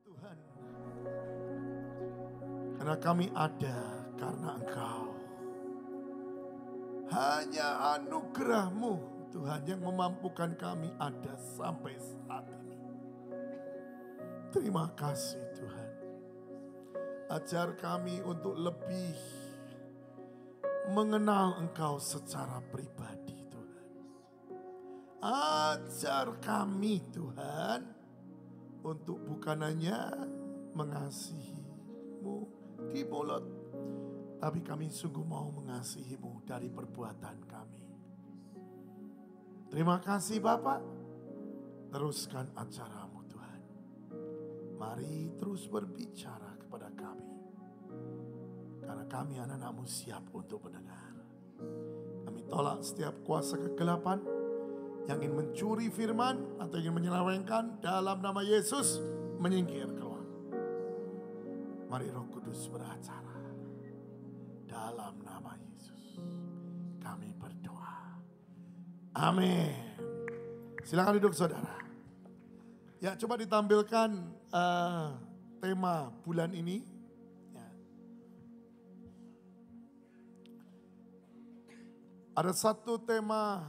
Tuhan, karena kami ada karena Engkau. Hanya anugerah-Mu Tuhan yang memampukan kami ada sampai saat ini. Terima kasih Tuhan. Ajar kami untuk lebih mengenal Engkau secara pribadi Tuhan. Ajar kami Tuhan untuk bukan hanya mengasihi-Mu di mulut, tapi kami sungguh mau mengasihi-Mu dari perbuatan kami. Terima kasih Bapak. Teruskan acara-Mu Tuhan. Mari terus berbicara kepada kami. Karena kami anak-anak-Mu siap untuk mendengar. Kami tolak setiap kuasa kegelapan yang ingin mencuri firman atau ingin menyelewengkan, dalam nama Yesus menyingkir keluar. Mari Roh Kudus beracara. Dalam nama Yesus kami berdoa. Amin. Silakan duduk saudara. Ya, coba ditampilkan tema bulan ini. Ya. Ada satu tema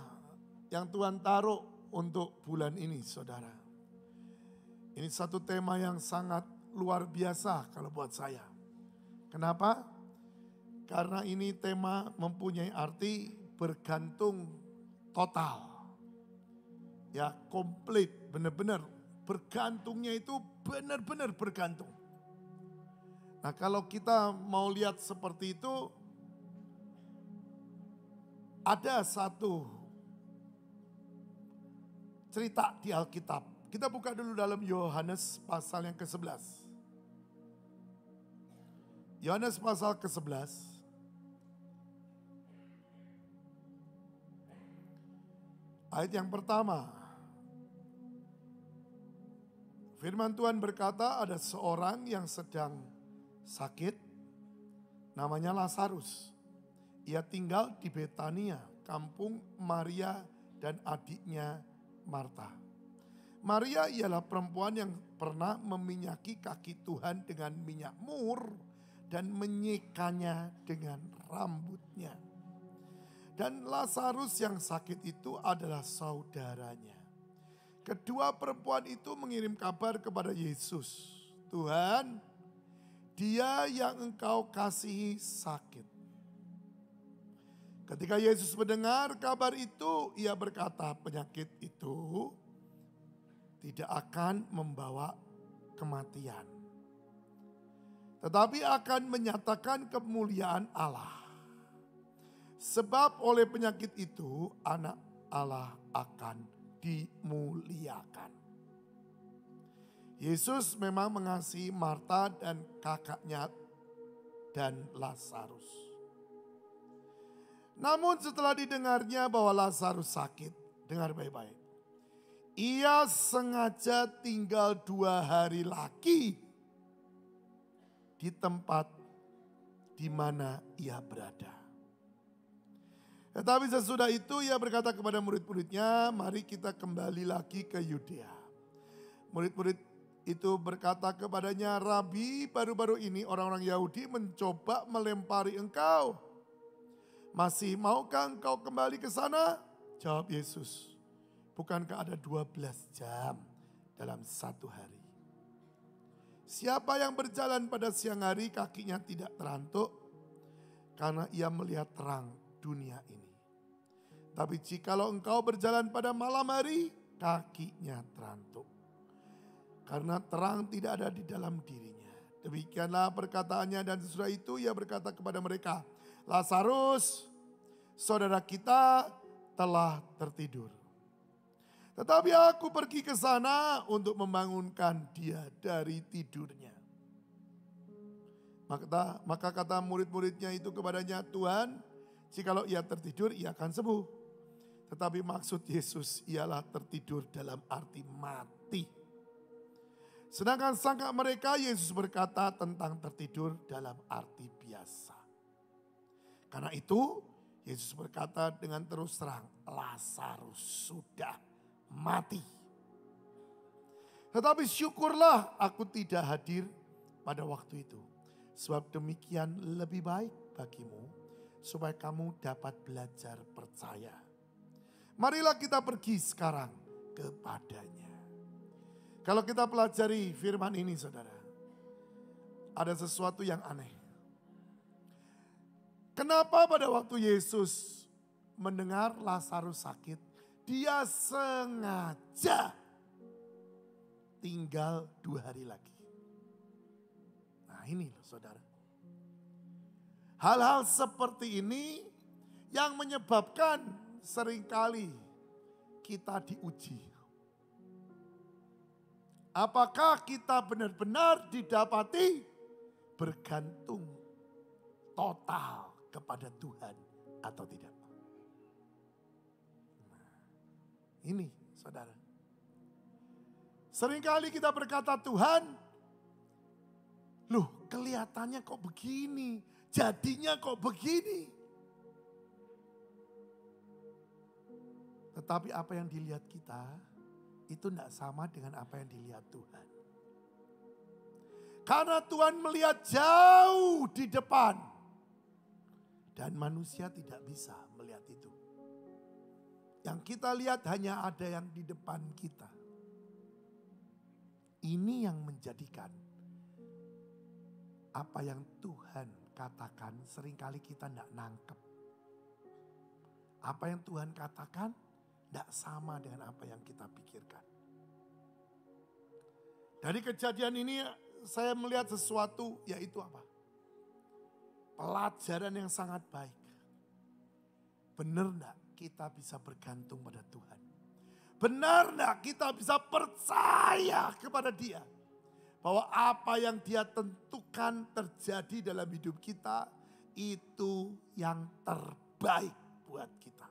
yang Tuhan taruh untuk bulan ini saudara. Ini satu tema yang sangat luar biasa kalau buat saya. Kenapa? Karena ini tema mempunyai arti bergantung total. Ya, komplit, benar-benar bergantungnya itu benar-benar bergantung. Nah, kalau kita mau lihat seperti itu, ada satu cerita di Alkitab. Kita buka dulu dalam Yohanes pasal yang ke-11. Yohanes pasal ke-11. Ayat yang pertama. Firman Tuhan berkata, ada seorang yang sedang sakit, namanya Lazarus. Ia tinggal di Betania, kampung Maria dan adiknya Marta. Maria ialah perempuan yang pernah meminyaki kaki Tuhan dengan minyak mur dan menyikanya dengan rambutnya. Dan Lazarus yang sakit itu adalah saudaranya. Kedua perempuan itu mengirim kabar kepada Yesus. Tuhan, dia yang Engkau kasihi sakit. Ketika Yesus mendengar kabar itu, ia berkata, penyakit itu tidak akan membawa kematian, tetapi akan menyatakan kemuliaan Allah. Sebab oleh penyakit itu anak Allah akan dimuliakan. Yesus memang mengasihi Marta dan kakaknya dan Lazarus. Namun setelah didengarnya bahwa Lazarus sakit, dengar baik-baik. Ia sengaja tinggal 2 hari lagi di tempat di mana ia berada. Tetapi sesudah itu ia berkata kepada murid-muridnya, mari kita kembali lagi ke Yudea. Murid-murid itu berkata kepadanya, Rabi, baru-baru ini orang-orang Yahudi mencoba melempari engkau. Masih maukah engkau kembali ke sana? Jawab Yesus, bukankah ada 12 jam dalam 1 hari? Siapa yang berjalan pada siang hari kakinya tidak terantuk karena ia melihat terang dunia ini. Tapi jikalau engkau berjalan pada malam hari, kakinya terantuk. Karena terang tidak ada di dalam dirinya. Demikianlah perkataannya dan sesudah itu ia berkata kepada mereka, Lazarus, saudara kita telah tertidur. Tetapi aku pergi ke sana untuk membangunkan dia dari tidurnya. Maka kata murid-muridnya itu kepadanya, Tuhan, jikalau ia tertidur, ia akan sembuh. Tetapi maksud Yesus ialah tertidur dalam arti mati. Sedangkan sangka mereka, Yesus berkata tentang tertidur dalam arti biasa. Karena itu, Yesus berkata dengan terus terang, Lazarus sudah mati. Tetapi syukurlah aku tidak hadir pada waktu itu. Sebab demikian lebih baik bagimu, supaya kamu dapat belajar percaya. Marilah kita pergi sekarang kepadanya. Kalau kita pelajari firman ini saudara, ada sesuatu yang aneh. Kenapa pada waktu Yesus mendengar Lazarus sakit, dia sengaja tinggal 2 hari lagi. Nah ini loh saudara. Hal-hal seperti ini yang menyebabkan seringkali kita diuji. Apakah kita benar-benar didapati bergantung total kepada Tuhan atau tidak? Nah, ini saudara. Seringkali kita berkata, Tuhan, loh kelihatannya kok begini, jadinya kok begini. Tetapi apa yang dilihat kita, itu tidak sama dengan apa yang dilihat Tuhan. Karena Tuhan melihat jauh di depan. Dan manusia tidak bisa melihat itu. Yang kita lihat hanya ada yang di depan kita. Ini yang menjadikan apa yang Tuhan katakan seringkali kita tidak nangkep. Apa yang Tuhan katakan tidak sama dengan apa yang kita pikirkan. Dari kejadian ini saya melihat sesuatu, yaitu apa? Pelajaran yang sangat baik. Benar enggak kita bisa bergantung pada Tuhan? Benar enggak kita bisa percaya kepada Dia? Bahwa apa yang Dia tentukan terjadi dalam hidup kita, itu yang terbaik buat kita.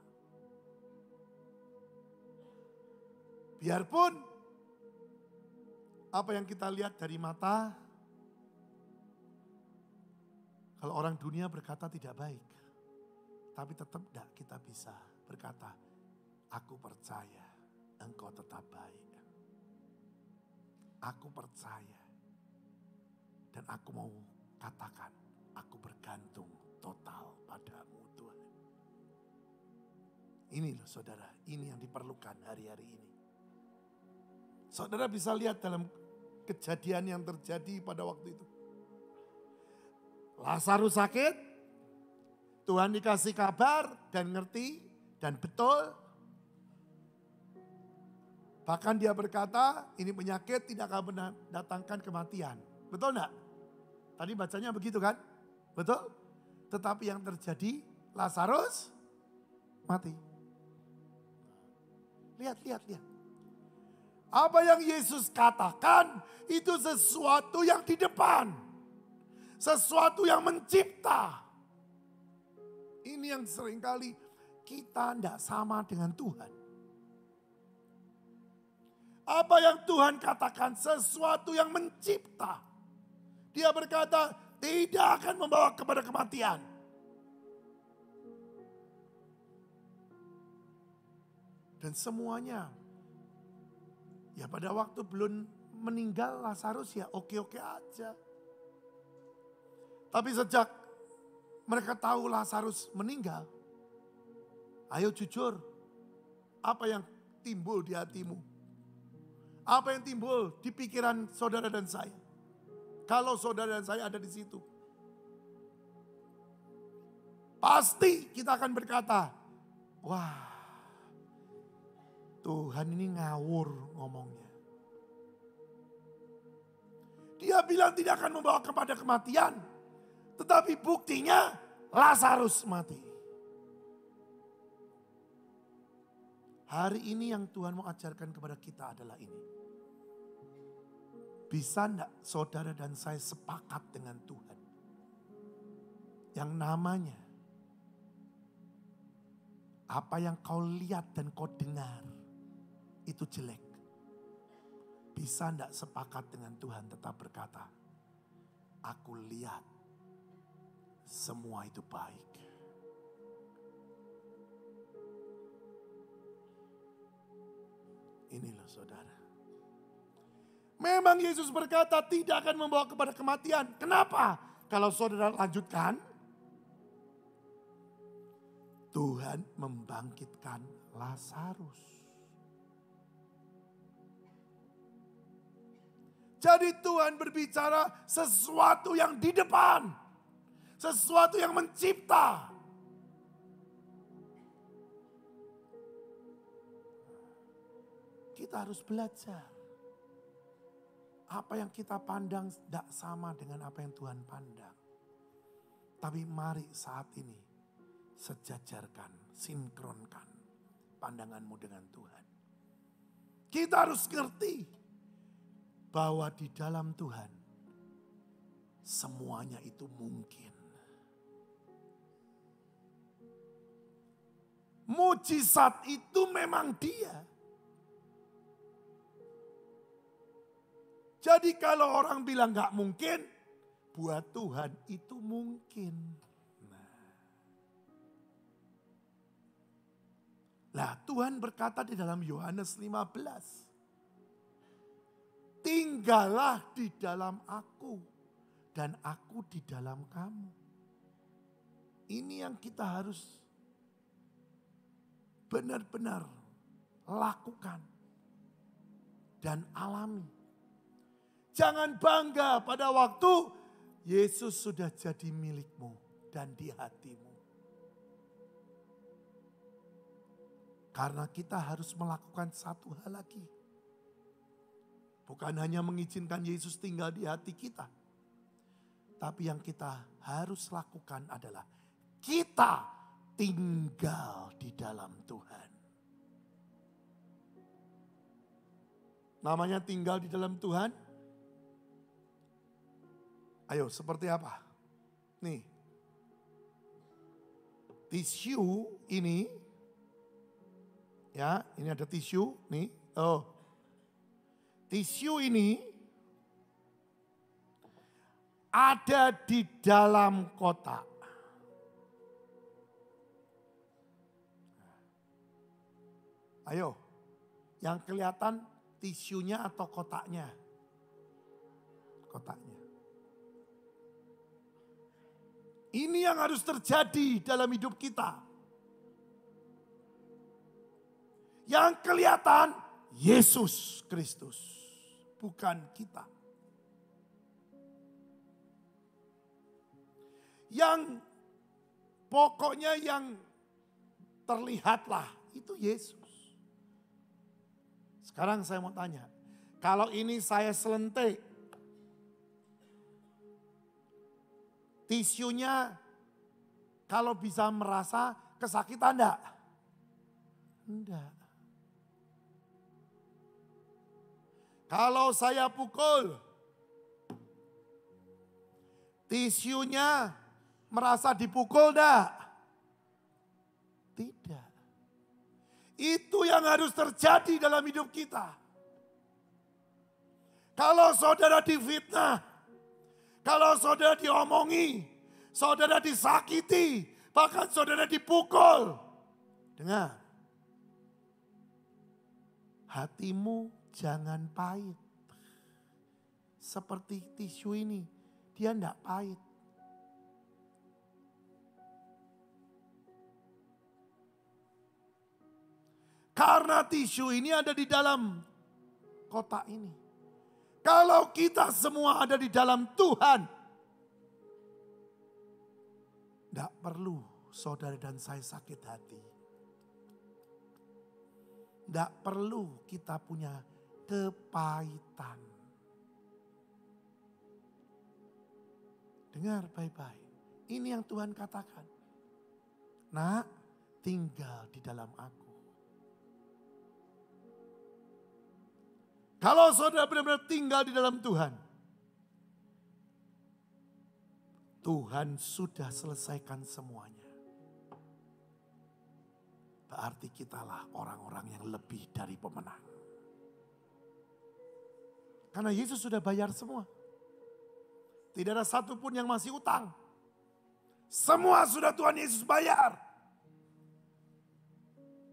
Biarpun apa yang kita lihat dari mata, kalau orang dunia berkata tidak baik, tapi tetap tidak kita bisa berkata, aku percaya engkau tetap baik. Aku percaya dan aku mau katakan, aku bergantung total padamu Tuhan. Ini loh saudara, ini yang diperlukan hari-hari ini. Saudara bisa lihat dalam kejadian yang terjadi pada waktu itu. Lazarus sakit, Tuhan dikasih kabar dan ngerti dan betul. Bahkan dia berkata, ini penyakit tidak akan mendatangkan kematian. Betul enggak? Tadi bacanya begitu kan? Betul? Tetapi yang terjadi, Lazarus mati. Lihat. Apa yang Yesus katakan, itu sesuatu yang di depan. Sesuatu yang mencipta. Ini yang seringkali kita tidak sama dengan Tuhan. Apa yang Tuhan katakan sesuatu yang mencipta. Dia berkata tidak akan membawa kepada kematian. Dan semuanya. Ya pada waktu belum meninggal Lazarus ya oke-oke aja. Tapi sejak mereka tahu Lazarus meninggal, ayo jujur, apa yang timbul di hatimu? Apa yang timbul di pikiran saudara dan saya? Kalau saudara dan saya ada di situ. Pasti kita akan berkata, wah Tuhan ini ngawur ngomongnya. Dia bilang tidak akan membawa kepada kematian. Tetapi buktinya Lazarus mati. Hari ini yang Tuhan mau ajarkan kepada kita adalah ini. Bisa enggak saudara dan saya sepakat dengan Tuhan? Yang namanya, apa yang kau lihat dan kau dengar, itu jelek. Bisa enggak sepakat dengan Tuhan tetap berkata, aku lihat semua itu baik. Ini loh saudara. Memang Yesus berkata tidak akan membawa kepada kematian. Kenapa? Kalau saudara lanjutkan, Tuhan membangkitkan Lazarus. Jadi Tuhan berbicara sesuatu yang di depan. Sesuatu yang mencipta. Kita harus belajar. Apa yang kita pandang tidak sama dengan apa yang Tuhan pandang. Tapi mari saat ini sejajarkan, sinkronkan pandanganmu dengan Tuhan. Kita harus ngerti bahwa di dalam Tuhan semuanya itu mungkin. Mujizat itu memang Dia. Jadi kalau orang bilang gak mungkin, buat Tuhan itu mungkin. Nah, Tuhan berkata di dalam Yohanes 15. Tinggallah di dalam aku dan aku di dalam kamu. Ini yang kita harus benar-benar lakukan dan alami. Jangan bangga pada waktu Yesus sudah jadi milikmu dan di hatimu. Karena kita harus melakukan satu hal lagi. Bukan hanya mengizinkan Yesus tinggal di hati kita. Tapi yang kita harus lakukan adalah kita tinggal di dalam Tuhan. Namanya tinggal di dalam Tuhan. Ayo, seperti apa? Nih. Tisu ini. Ya, ini ada tisu nih. Oh. Tisu ini ada di dalam kotak. Ayo, yang kelihatan tisunya atau kotaknya? Kotaknya. Ini yang harus terjadi dalam hidup kita. Yang kelihatan Yesus Kristus. Bukan kita. Yang pokoknya yang terlihatlah itu Yesus. Sekarang saya mau tanya. Kalau ini saya selentik. Tisunya kalau bisa merasa kesakitan enggak? Enggak. Kalau saya pukul, tisunya merasa dipukul enggak? Tidak. Itu yang harus terjadi dalam hidup kita. Kalau saudara difitnah, kalau saudara diomongi, saudara disakiti, bahkan saudara dipukul. Dengar, hatimu jangan pahit. Seperti tisu ini, dia enggak pahit. Karena tisu ini ada di dalam kotak ini. Kalau kita semua ada di dalam Tuhan, enggak perlu saudara dan saya sakit hati. Enggak perlu kita punya kepahitan. Dengar baik-baik. Ini yang Tuhan katakan. Nak, tinggal di dalam aku. Kalau saudara benar-benar tinggal di dalam Tuhan. Tuhan sudah selesaikan semuanya. Berarti kitalah orang-orang yang lebih dari pemenang. Karena Yesus sudah bayar semua. Tidak ada satupun yang masih utang. Semua sudah Tuhan Yesus bayar.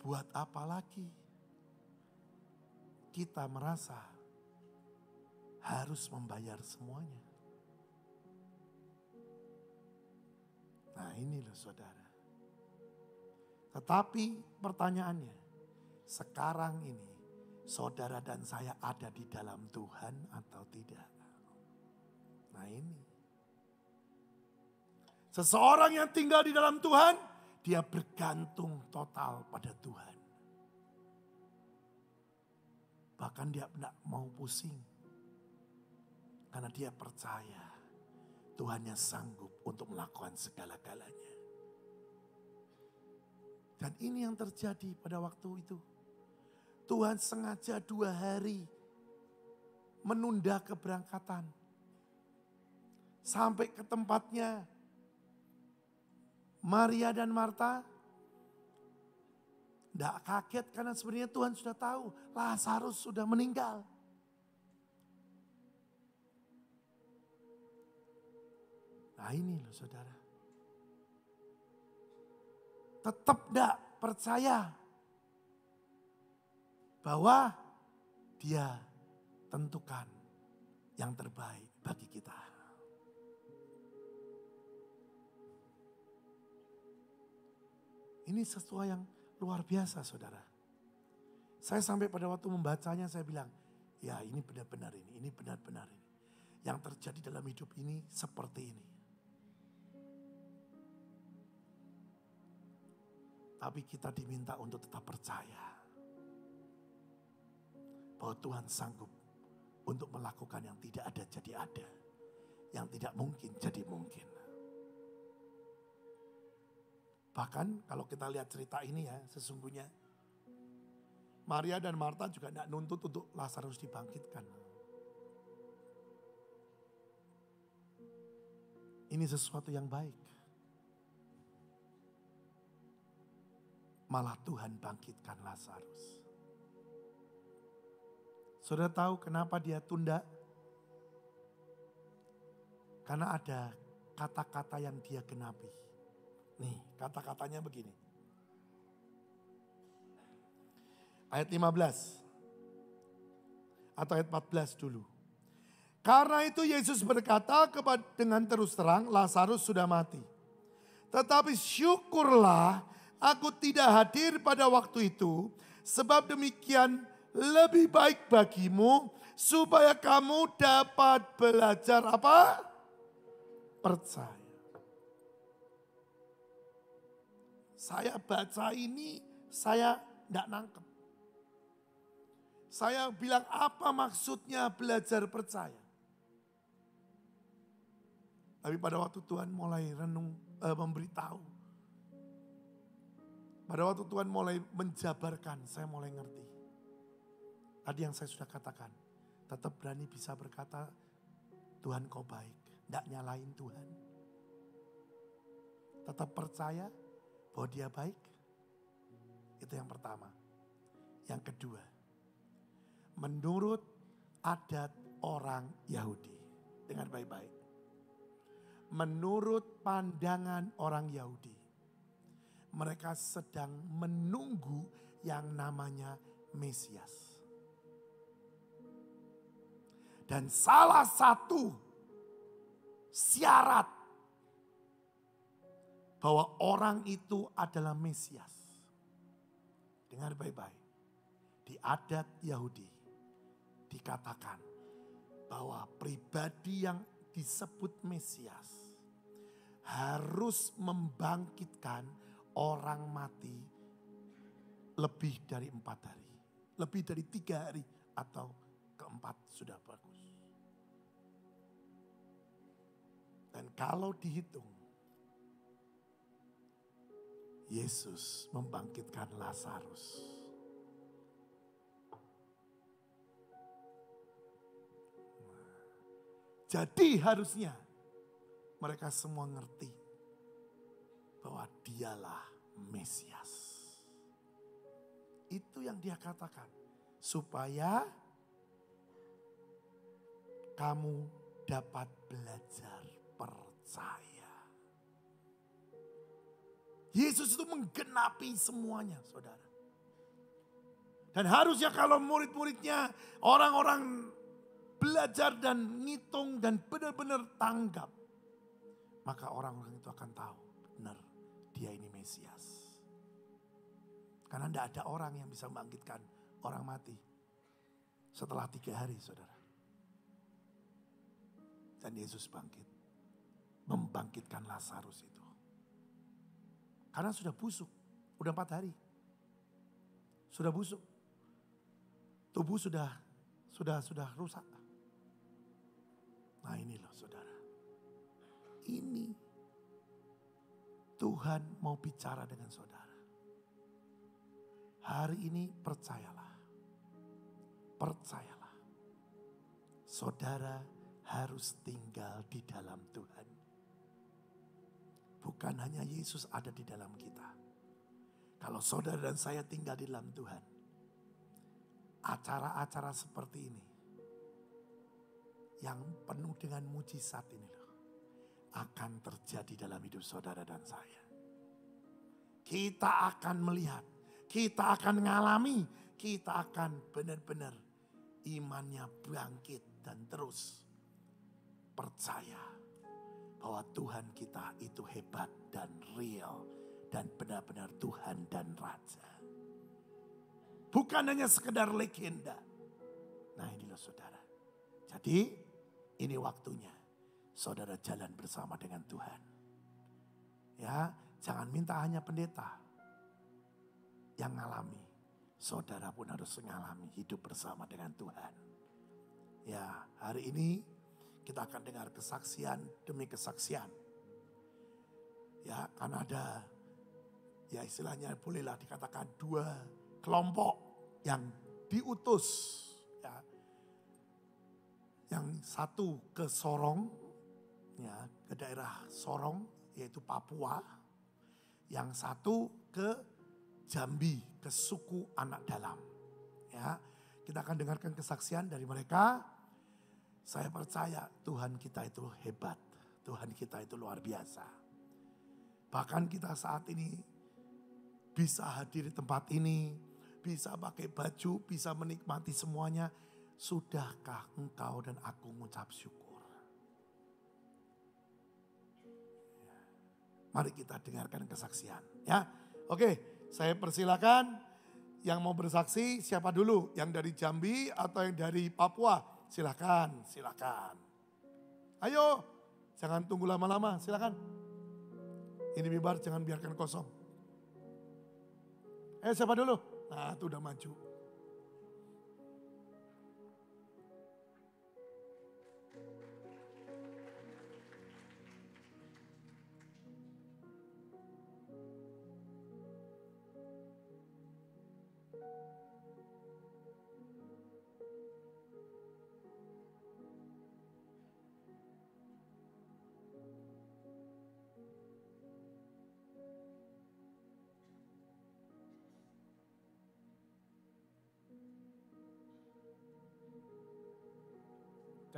Buat apa lagi kita merasa harus membayar semuanya. Nah ini loh saudara. Tetapi pertanyaannya, sekarang ini saudara dan saya ada di dalam Tuhan atau tidak? Nah ini. Seseorang yang tinggal di dalam Tuhan, dia bergantung total pada Tuhan. Bahkan dia tidak mau pusing. Karena dia percaya Tuhan yang sanggup untuk melakukan segala-galanya. Dan ini yang terjadi pada waktu itu. Tuhan sengaja 2 hari menunda keberangkatan. Sampai ke tempatnya Maria dan Marta tidak kaget karena sebenarnya Tuhan sudah tahu Lazarus sudah meninggal. Nah ini loh saudara. Tetap tidak percaya bahwa dia tentukan yang terbaik bagi kita. Ini sesuatu yang luar biasa saudara. Saya sampai pada waktu membacanya saya bilang, ya ini benar-benar ini benar-benar ini. Yang terjadi dalam hidup ini seperti ini. Tapi kita diminta untuk tetap percaya bahwa Tuhan sanggup untuk melakukan yang tidak ada jadi ada. Yang tidak mungkin jadi mungkin. Bahkan kalau kita lihat cerita ini ya, sesungguhnya Maria dan Marta juga tidak nuntut untuk Lazarus dibangkitkan. Ini sesuatu yang baik. Malah Tuhan bangkitkan Lazarus. Saudara tahu kenapa dia tunda? Karena ada kata-kata yang dia genapi. Nih, kata-katanya begini. Ayat 15. Atau ayat 14 dulu. Karena itu Yesus berkata dengan terus terang, Lazarus sudah mati. Tetapi syukurlah aku tidak hadir pada waktu itu. Sebab demikian lebih baik bagimu. Supaya kamu dapat belajar apa? Percaya. Saya baca ini, saya tidak nangkep. Saya bilang apa maksudnya belajar percaya. Tapi pada waktu Tuhan mulai memberitahu. Pada waktu Tuhan mulai menjabarkan, saya mulai ngerti. Tadi yang saya sudah katakan, tetap berani bisa berkata, Tuhan kau baik, tidak nyalain Tuhan. Tetap percaya bahwa dia baik, itu yang pertama. Yang kedua, menurut adat orang Yahudi, dengar baik-baik. Menurut pandangan orang Yahudi, mereka sedang menunggu yang namanya Mesias. Dan salah satu syarat bahwa orang itu adalah Mesias. Dengar baik-baik. Di adat Yahudi dikatakan bahwa pribadi yang disebut Mesias harus membangkitkan orang mati lebih dari 4 hari. Lebih dari 3 hari atau keempat sudah bagus. Dan kalau dihitung, Yesus membangkitkan Lazarus. Jadi harusnya mereka semua ngerti bahwa dialah Mesias. Itu yang dia katakan. Supaya kamu dapat belajar percaya. Yesus itu menggenapi semuanya, saudara. Dan harusnya kalau murid-muridnya, orang-orang belajar dan ngitung dan benar-benar tanggap, maka orang-orang itu akan tahu benar dia ini Mesias. Karena tidak ada orang yang bisa membangkitkan orang mati setelah 3 hari, saudara. Dan Yesus bangkit, membangkitkan Lazarus itu. Karena sudah busuk, udah 4 hari. Sudah busuk. Tubuh sudah rusak. Nah ini loh saudara. Ini Tuhan mau bicara dengan saudara. Hari ini percayalah. Percayalah. Saudara harus tinggal di dalam Tuhan. Bukan hanya Yesus ada di dalam kita. Kalau saudara dan saya tinggal di dalam Tuhan, acara-acara seperti ini yang penuh dengan mujizat ini loh, akan terjadi dalam hidup saudara dan saya. Kita akan melihat, kita akan mengalami, kita akan benar-benar imannya bangkit dan terus percaya bahwa Tuhan kita itu hebat dan real dan benar-benar Tuhan dan Raja. Bukan hanya sekedar legenda. Nah inilah saudara. Jadi ini waktunya saudara jalan bersama dengan Tuhan. Ya, jangan minta hanya pendeta yang ngalami. Saudara pun harus mengalami hidup bersama dengan Tuhan. Ya, hari ini kita akan dengar kesaksian demi kesaksian. Ya, kan ada, ya istilahnya bolehlah dikatakan 2 kelompok yang diutus. Ya. Yang satu ke Sorong, ya, ke daerah Sorong, yaitu Papua. Yang satu ke Jambi, ke suku Anak Dalam. Ya, kita akan dengarkan kesaksian dari mereka. Saya percaya Tuhan kita itu hebat, Tuhan kita itu luar biasa. Bahkan kita saat ini bisa hadir di tempat ini, bisa pakai baju, bisa menikmati semuanya. Sudahkah engkau dan aku mengucap syukur? Mari kita dengarkan kesaksian. Ya, oke, saya persilakan yang mau bersaksi siapa dulu? Yang dari Jambi atau yang dari Papua? Silakan, silakan. Ayo, jangan tunggu lama-lama, silakan. Ini mimbar jangan biarkan kosong. Siapa dulu? Nah, itu udah maju.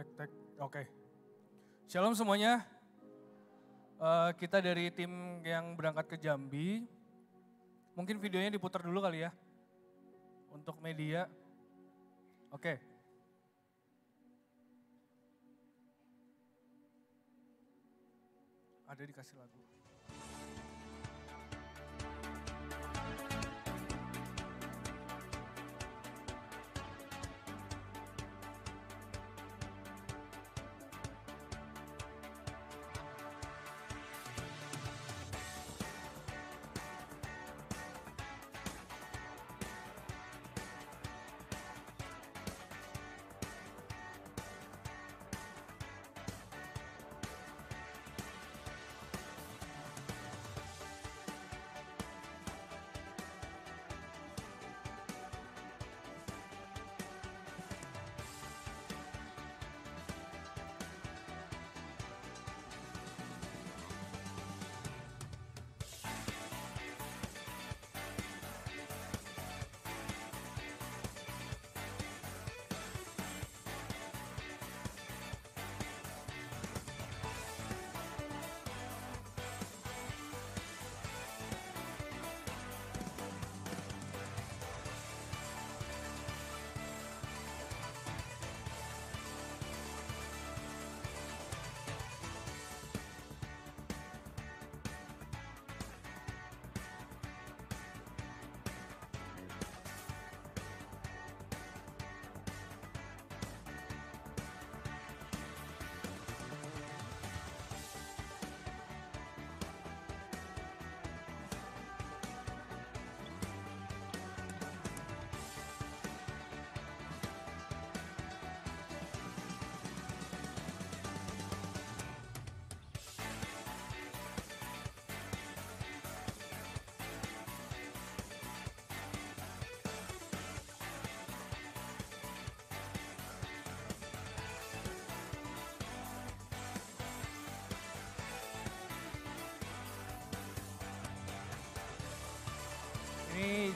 Tek, oke. Shalom semuanya. Kita dari tim yang berangkat ke Jambi. Mungkin videonya diputar dulu kali ya. Untuk media. Oke. Ada dikasih lagu.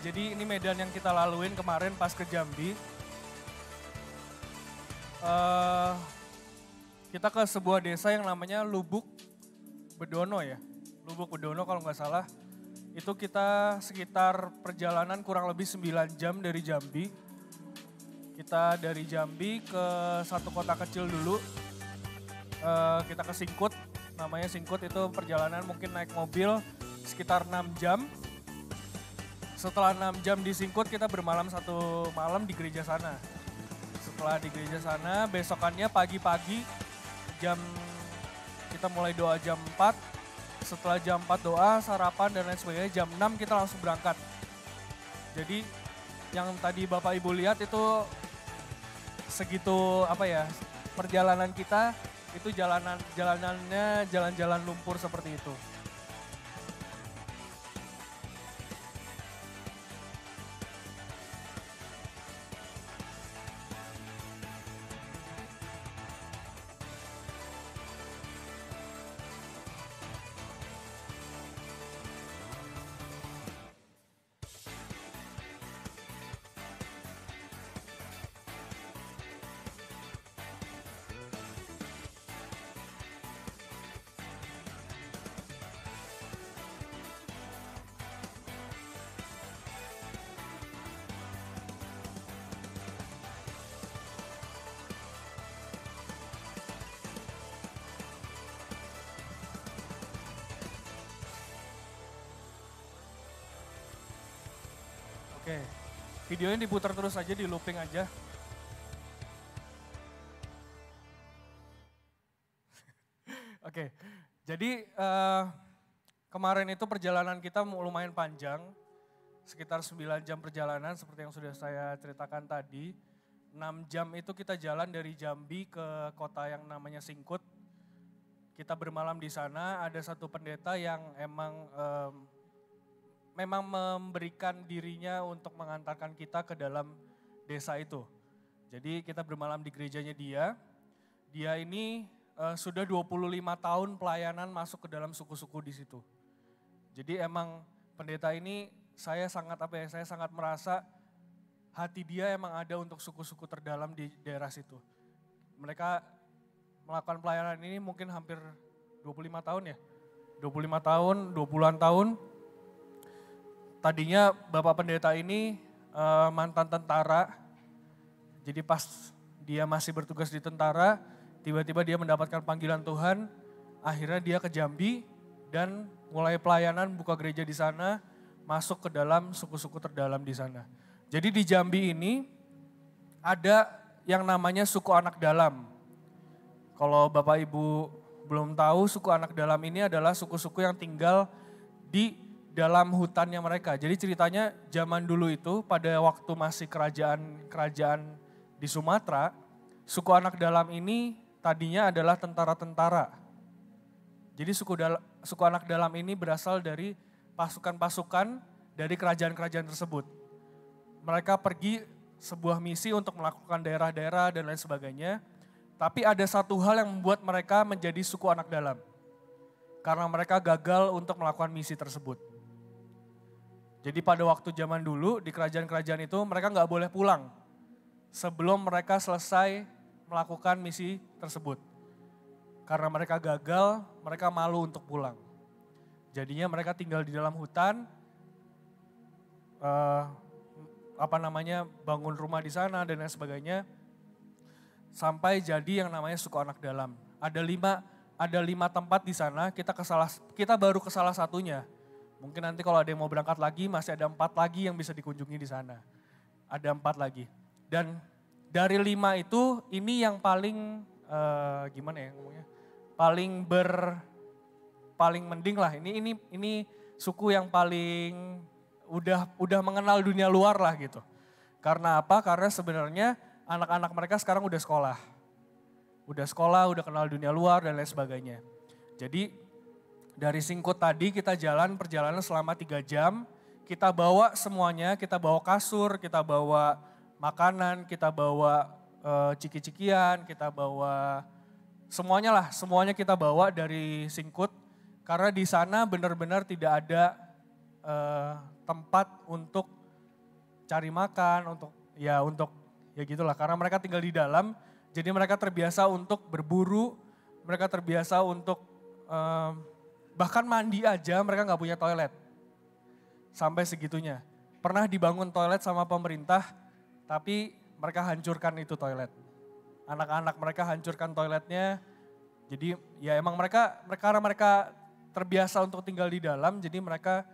Jadi ini medan yang kita laluin kemarin pas ke Jambi. Kita ke sebuah desa yang namanya Lubuk Bedono ya. Lubuk Bedono kalau nggak salah. Itu kita sekitar perjalanan kurang lebih 9 jam dari Jambi. Kita dari Jambi ke satu kota kecil dulu. Kita ke Singkut, namanya Singkut, itu perjalanan mungkin naik mobil sekitar 6 jam. Setelah 6 jam di Singkut kita bermalam 1 malam di gereja sana. Setelah di gereja sana besokannya pagi-pagi kita mulai doa jam 4. Setelah jam 4 doa, sarapan dan lain sebagainya, jam 6 kita langsung berangkat. Jadi yang tadi Bapak Ibu lihat itu segitu perjalanan kita itu jalanannya jalan-jalan lumpur seperti itu. Oke, videonya diputar terus aja, di looping aja. Oke, jadi kemarin itu perjalanan kita lumayan panjang, sekitar 9 jam perjalanan seperti yang sudah saya ceritakan tadi. 6 jam itu kita jalan dari Jambi ke kota yang namanya Singkut. Kita bermalam di sana, ada satu pendeta yang memang memberikan dirinya untuk mengantarkan kita ke dalam desa itu. Jadi kita bermalam di gerejanya dia. Dia ini sudah 25 tahun pelayanan masuk ke dalam suku-suku di situ. Jadi emang pendeta ini saya sangat merasa hati dia emang ada untuk suku-suku terdalam di daerah situ. Mereka melakukan pelayanan ini mungkin hampir 25 tahun ya. 25 tahun, 20-an tahun. Tadinya Bapak Pendeta ini mantan tentara, jadi pas dia masih bertugas di tentara, tiba-tiba dia mendapatkan panggilan Tuhan, akhirnya dia ke Jambi dan mulai pelayanan buka gereja di sana, masuk ke dalam suku-suku terdalam di sana. Jadi di Jambi ini ada yang namanya suku anak dalam. Kalau Bapak Ibu belum tahu, suku anak dalam ini adalah suku-suku yang tinggal di dalam hutannya mereka. Jadi ceritanya zaman dulu itu pada waktu masih kerajaan di Sumatera, suku anak dalam ini tadinya adalah tentara-tentara. Jadi suku anak dalam ini berasal dari pasukan-pasukan dari kerajaan-kerajaan tersebut. Mereka pergi sebuah misi untuk melakukan daerah-daerah dan lain sebagainya. Tapi ada satu hal yang membuat mereka menjadi suku anak dalam. Karena mereka gagal untuk melakukan misi tersebut. Jadi pada waktu zaman dulu di kerajaan-kerajaan itu mereka nggak boleh pulang sebelum mereka selesai melakukan misi tersebut. Karena mereka gagal, mereka malu untuk pulang. Jadinya mereka tinggal di dalam hutan, bangun rumah di sana dan lain sebagainya. Sampai jadi yang namanya suku anak dalam. Ada 5 tempat di sana, kita baru ke salah satunya. Mungkin nanti kalau ada yang mau berangkat lagi, masih ada 4 lagi yang bisa dikunjungi di sana. Ada 4 lagi. Dan dari 5 itu, ini yang paling, paling mending lah. Ini suku yang paling udah mengenal dunia luar lah gitu. Karena apa? Karena sebenarnya anak-anak mereka sekarang udah sekolah. Udah kenal dunia luar dan lain sebagainya. Jadi dari Singkut tadi kita perjalanan selama 3 jam, kita bawa semuanya, kita bawa kasur, kita bawa makanan, kita bawa ciki-cikian, kita bawa semuanya kita bawa dari Singkut. Karena di sana benar-benar tidak ada tempat untuk cari makan, untuk ya gitulah. Karena mereka tinggal di dalam, jadi mereka terbiasa untuk berburu, mereka terbiasa untuk bahkan mandi aja mereka nggak punya toilet. Sampai segitunya. Pernah dibangun toilet sama pemerintah, tapi mereka hancurkan itu toilet. Anak-anak mereka hancurkan toiletnya. Jadi ya emang karena mereka terbiasa untuk tinggal di dalam, jadi mereka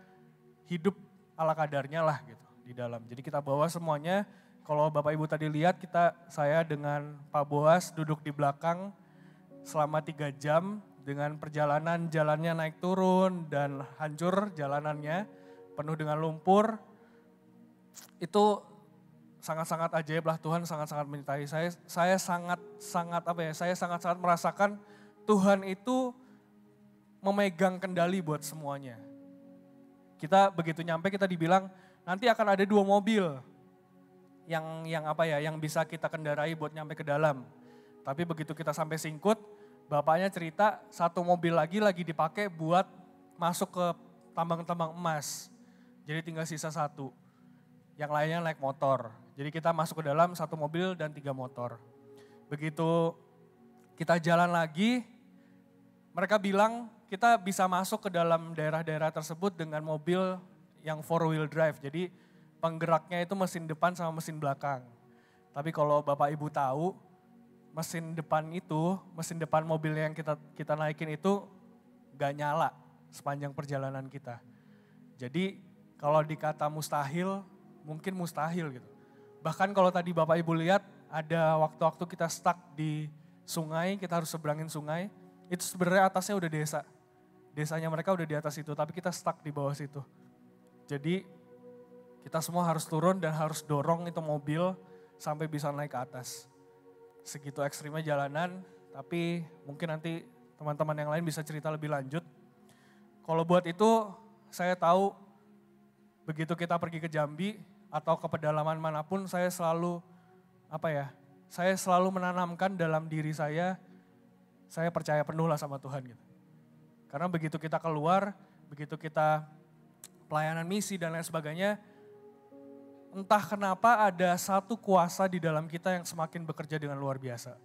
hidup ala kadarnya lah gitu di dalam. Jadi kita bawa semuanya. Kalau Bapak Ibu tadi lihat, saya dengan Pak Boas duduk di belakang selama 3 jam dengan perjalanan jalannya naik turun dan hancur jalanannya, penuh dengan lumpur. Itu sangat-sangat ajaib lah, Tuhan sangat-sangat menyertai saya. Saya sangat-sangat merasakan Tuhan itu memegang kendali buat semuanya. Kita begitu nyampe kita dibilang nanti akan ada 2 mobil yang bisa kita kendarai buat nyampe ke dalam. Tapi begitu kita sampai Singkut, bapaknya cerita 1 mobil lagi dipakai buat masuk ke tambang-tambang emas. Jadi tinggal sisa 1. Yang lainnya naik motor. Jadi kita masuk ke dalam 1 mobil dan 3 motor. Begitu kita jalan lagi, mereka bilang kita bisa masuk ke dalam daerah-daerah tersebut dengan mobil yang 4-wheel drive. Jadi penggeraknya itu mesin depan sama mesin belakang. Tapi kalau Bapak Ibu tahu, mesin depan mobil yang kita naikin itu gak nyala sepanjang perjalanan kita. Jadi kalau dikata mustahil, mungkin mustahil gitu. Bahkan kalau tadi Bapak Ibu lihat ada waktu-waktu kita stuck di sungai, kita harus seberangin sungai, itu sebenarnya atasnya udah desa. Desanya mereka udah di atas itu, tapi kita stuck di bawah situ. Jadi kita semua harus turun dan harus dorong itu mobil sampai bisa naik ke atas. Segitu ekstrimnya jalanan, tapi mungkin nanti teman-teman yang lain bisa cerita lebih lanjut. Kalau buat itu saya tahu begitu kita pergi ke Jambi atau ke pedalaman manapun, saya selalu menanamkan dalam diri saya percaya penuh lah sama Tuhan gitu. Karena begitu kita keluar, begitu kita pelayanan misi dan lain sebagainya, entah kenapa ada satu kuasa di dalam kita yang semakin bekerja dengan luar biasa.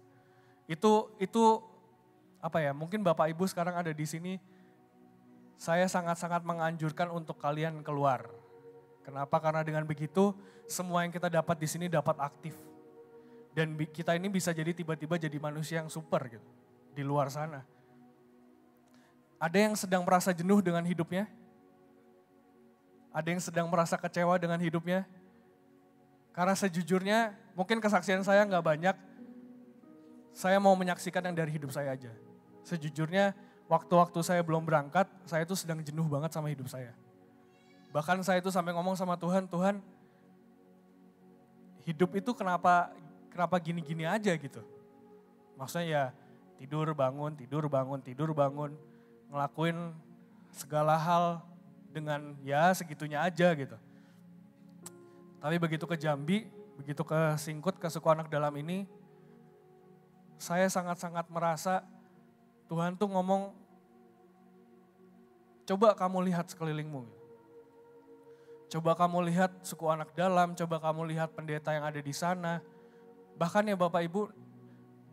Itu mungkin Bapak Ibu sekarang ada di sini, saya sangat-sangat menganjurkan untuk kalian keluar. Kenapa? Karena dengan begitu semua yang kita dapat di sini dapat aktif. Dan kita ini bisa jadi tiba-tiba jadi manusia yang super gitu di luar sana. Ada yang sedang merasa jenuh dengan hidupnya? Ada yang sedang merasa kecewa dengan hidupnya? Karena sejujurnya mungkin kesaksian saya nggak banyak. Saya mau menyaksikan yang dari hidup saya aja. Sejujurnya waktu-waktu saya belum berangkat, saya tuh sedang jenuh banget sama hidup saya. Bahkan saya itu sampai ngomong sama Tuhan, Tuhan hidup itu kenapa gini-gini aja gitu. Maksudnya ya tidur bangun, ngelakuin segala hal dengan ya segitunya aja gitu. Tapi begitu ke Jambi, begitu ke Singkut, ke suku anak dalam ini, saya sangat-sangat merasa Tuhan tuh ngomong, coba kamu lihat sekelilingmu. Coba kamu lihat suku anak dalam, coba kamu lihat pendeta yang ada di sana. Bahkan ya Bapak Ibu,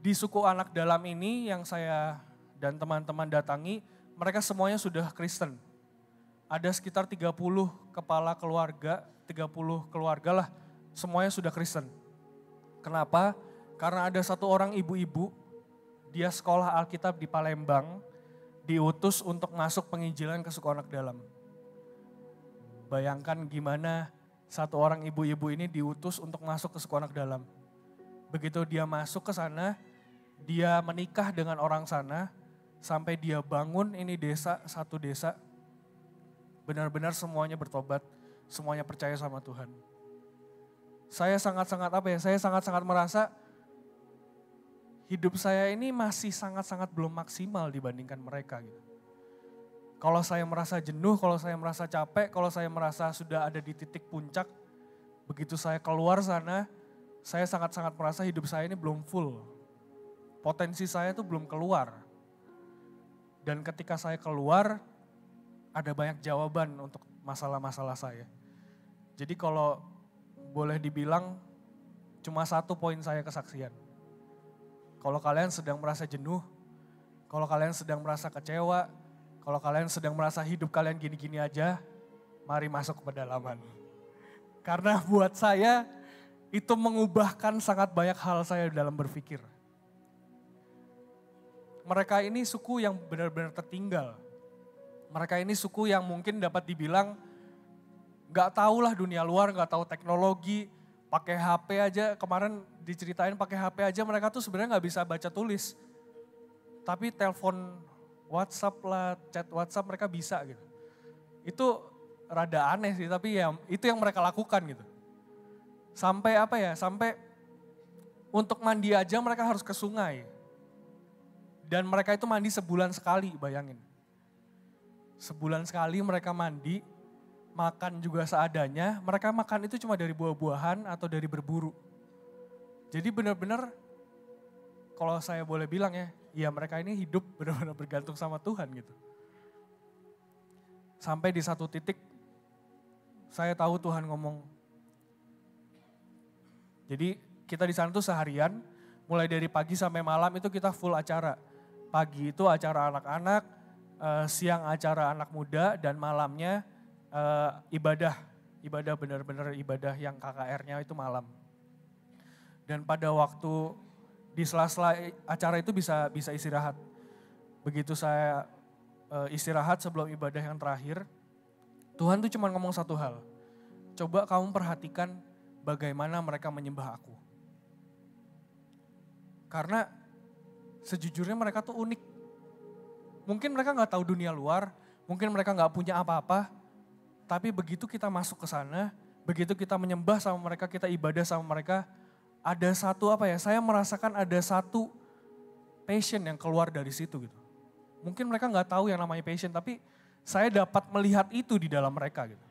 di suku anak dalam ini yang saya dan teman-teman datangi, mereka semuanya sudah Kristen. Ada sekitar 30 kepala keluarga, 30 keluarga lah, semuanya sudah Kristen. Kenapa? Karena ada satu orang ibu-ibu, dia sekolah Alkitab di Palembang, diutus untuk masuk penginjilan ke suku anak dalam. Bayangkan gimana satu orang ibu-ibu ini diutus untuk masuk ke suku anak dalam. Begitu dia masuk ke sana, dia menikah dengan orang sana, sampai dia bangun ini satu desa, benar-benar semuanya bertobat, semuanya percaya sama Tuhan. Saya sangat-sangat merasa hidup saya ini masih sangat-sangat belum maksimal dibandingkan mereka gitu. Kalau saya merasa jenuh, kalau saya merasa capek, kalau saya merasa sudah ada di titik puncak, begitu saya keluar sana, saya sangat-sangat merasa hidup saya ini belum full. Potensi saya itu belum keluar. Dan ketika saya keluar, ada banyak jawaban untuk masalah-masalah saya. Jadi kalau boleh dibilang cuma satu poin saya kesaksian. Kalau kalian sedang merasa jenuh, kalau kalian sedang merasa kecewa, kalau kalian sedang merasa hidup kalian gini-gini aja, mari masuk ke pedalaman. Karena buat saya itu mengubahkan sangat banyak hal saya dalam berpikir. Mereka ini suku yang benar-benar tertinggal. Mereka ini suku yang mungkin dapat dibilang gak tahulah dunia luar, gak tahu teknologi, pakai HP aja, kemarin diceritain pakai HP aja mereka tuh sebenarnya gak bisa baca tulis. Tapi telepon WhatsApp lah, chat WhatsApp mereka bisa gitu. Itu rada aneh sih, tapi ya itu yang mereka lakukan gitu. Sampai apa ya, sampai untuk mandi aja mereka harus ke sungai. Dan mereka itu mandi sebulan sekali, bayangin. Sebulan sekali mereka mandi, makan juga seadanya. Mereka makan itu cuma dari buah-buahan atau dari berburu. Jadi benar-benar kalau saya boleh bilang ya mereka ini hidup benar-benar bergantung sama Tuhan gitu. Sampai di satu titik saya tahu Tuhan ngomong. Jadi kita di sana tuh seharian, mulai dari pagi sampai malam itu kita full acara. Pagi itu acara anak-anak, siang acara anak muda, dan malamnya ibadah. Ibadah benar-benar ibadah yang KKR-nya itu malam. Dan pada waktu di sela-sela acara itu bisa istirahat. Begitu saya istirahat sebelum ibadah yang terakhir, Tuhan tuh cuma ngomong satu hal. Coba kamu perhatikan bagaimana mereka menyembah aku. Karena sejujurnya mereka tuh unik. Mungkin mereka gak tahu dunia luar, mungkin mereka gak punya apa-apa, tapi begitu kita masuk ke sana, begitu kita menyembah sama mereka, kita ibadah sama mereka, ada satu saya merasakan ada satu passion yang keluar dari situ gitu. Mungkin mereka gak tahu yang namanya passion, tapi saya dapat melihat itu di dalam mereka gitu.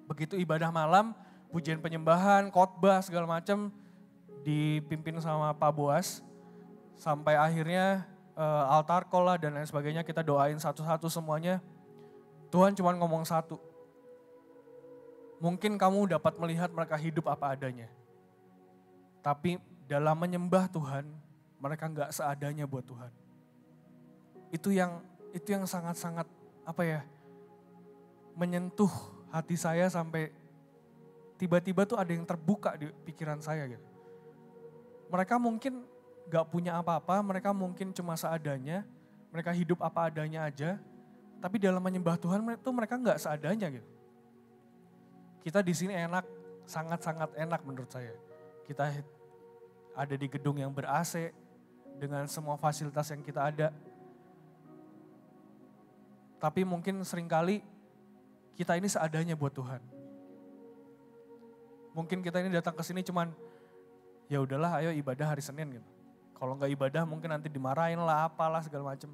Begitu ibadah malam, pujian penyembahan, khotbah segala macam dipimpin sama Pak Boas. Sampai akhirnya altar call lah dan lain sebagainya, kita doain satu-satu semuanya. Tuhan cuma ngomong satu. Mungkin kamu dapat melihat mereka hidup apa adanya. Tapi dalam menyembah Tuhan, mereka gak seadanya buat Tuhan. Itu yang sangat-sangat menyentuh hati saya sampai tiba-tiba tuh ada yang terbuka di pikiran saya gitu. Mereka mungkin gak punya apa-apa, mereka mungkin cuma seadanya, mereka hidup apa adanya aja, tapi dalam menyembah Tuhan itu mereka gak seadanya gitu. Kita di sini enak, sangat-sangat enak menurut saya. Kita ada di gedung yang ber-AC, dengan semua fasilitas yang kita ada. Tapi mungkin seringkali kita ini seadanya buat Tuhan. Mungkin kita ini datang ke sini cuman, ya udahlah ayo ibadah hari Senin gitu. Kalau nggak ibadah mungkin nanti dimarahin lah, apalah segala macam.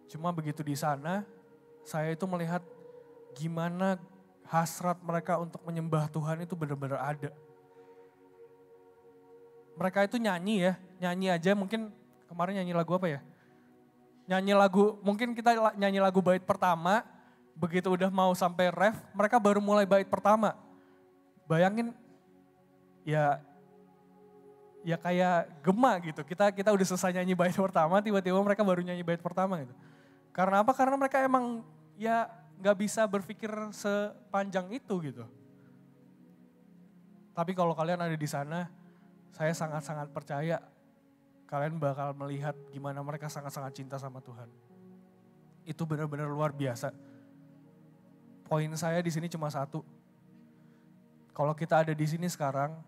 Cuma begitu di sana, saya itu melihat gimana hasrat mereka untuk menyembah Tuhan itu benar-benar ada. Mereka itu nyanyi aja mungkin kemarin nyanyi lagu apa ya? Nyanyi lagu, mungkin kita nyanyi lagu bait pertama, begitu udah mau sampai ref, mereka baru mulai bait pertama. Bayangin ya kayak gema gitu. Kita udah selesai nyanyi bait pertama, tiba-tiba mereka baru nyanyi bait pertama gitu. Karena apa? Karena mereka emang ya gak bisa berpikir sepanjang itu gitu. Tapi kalau kalian ada di sana, saya sangat-sangat percaya kalian bakal melihat gimana mereka sangat-sangat cinta sama Tuhan. Itu benar-benar luar biasa. Poin saya di sini cuma satu. Kalau kita ada di sini sekarang,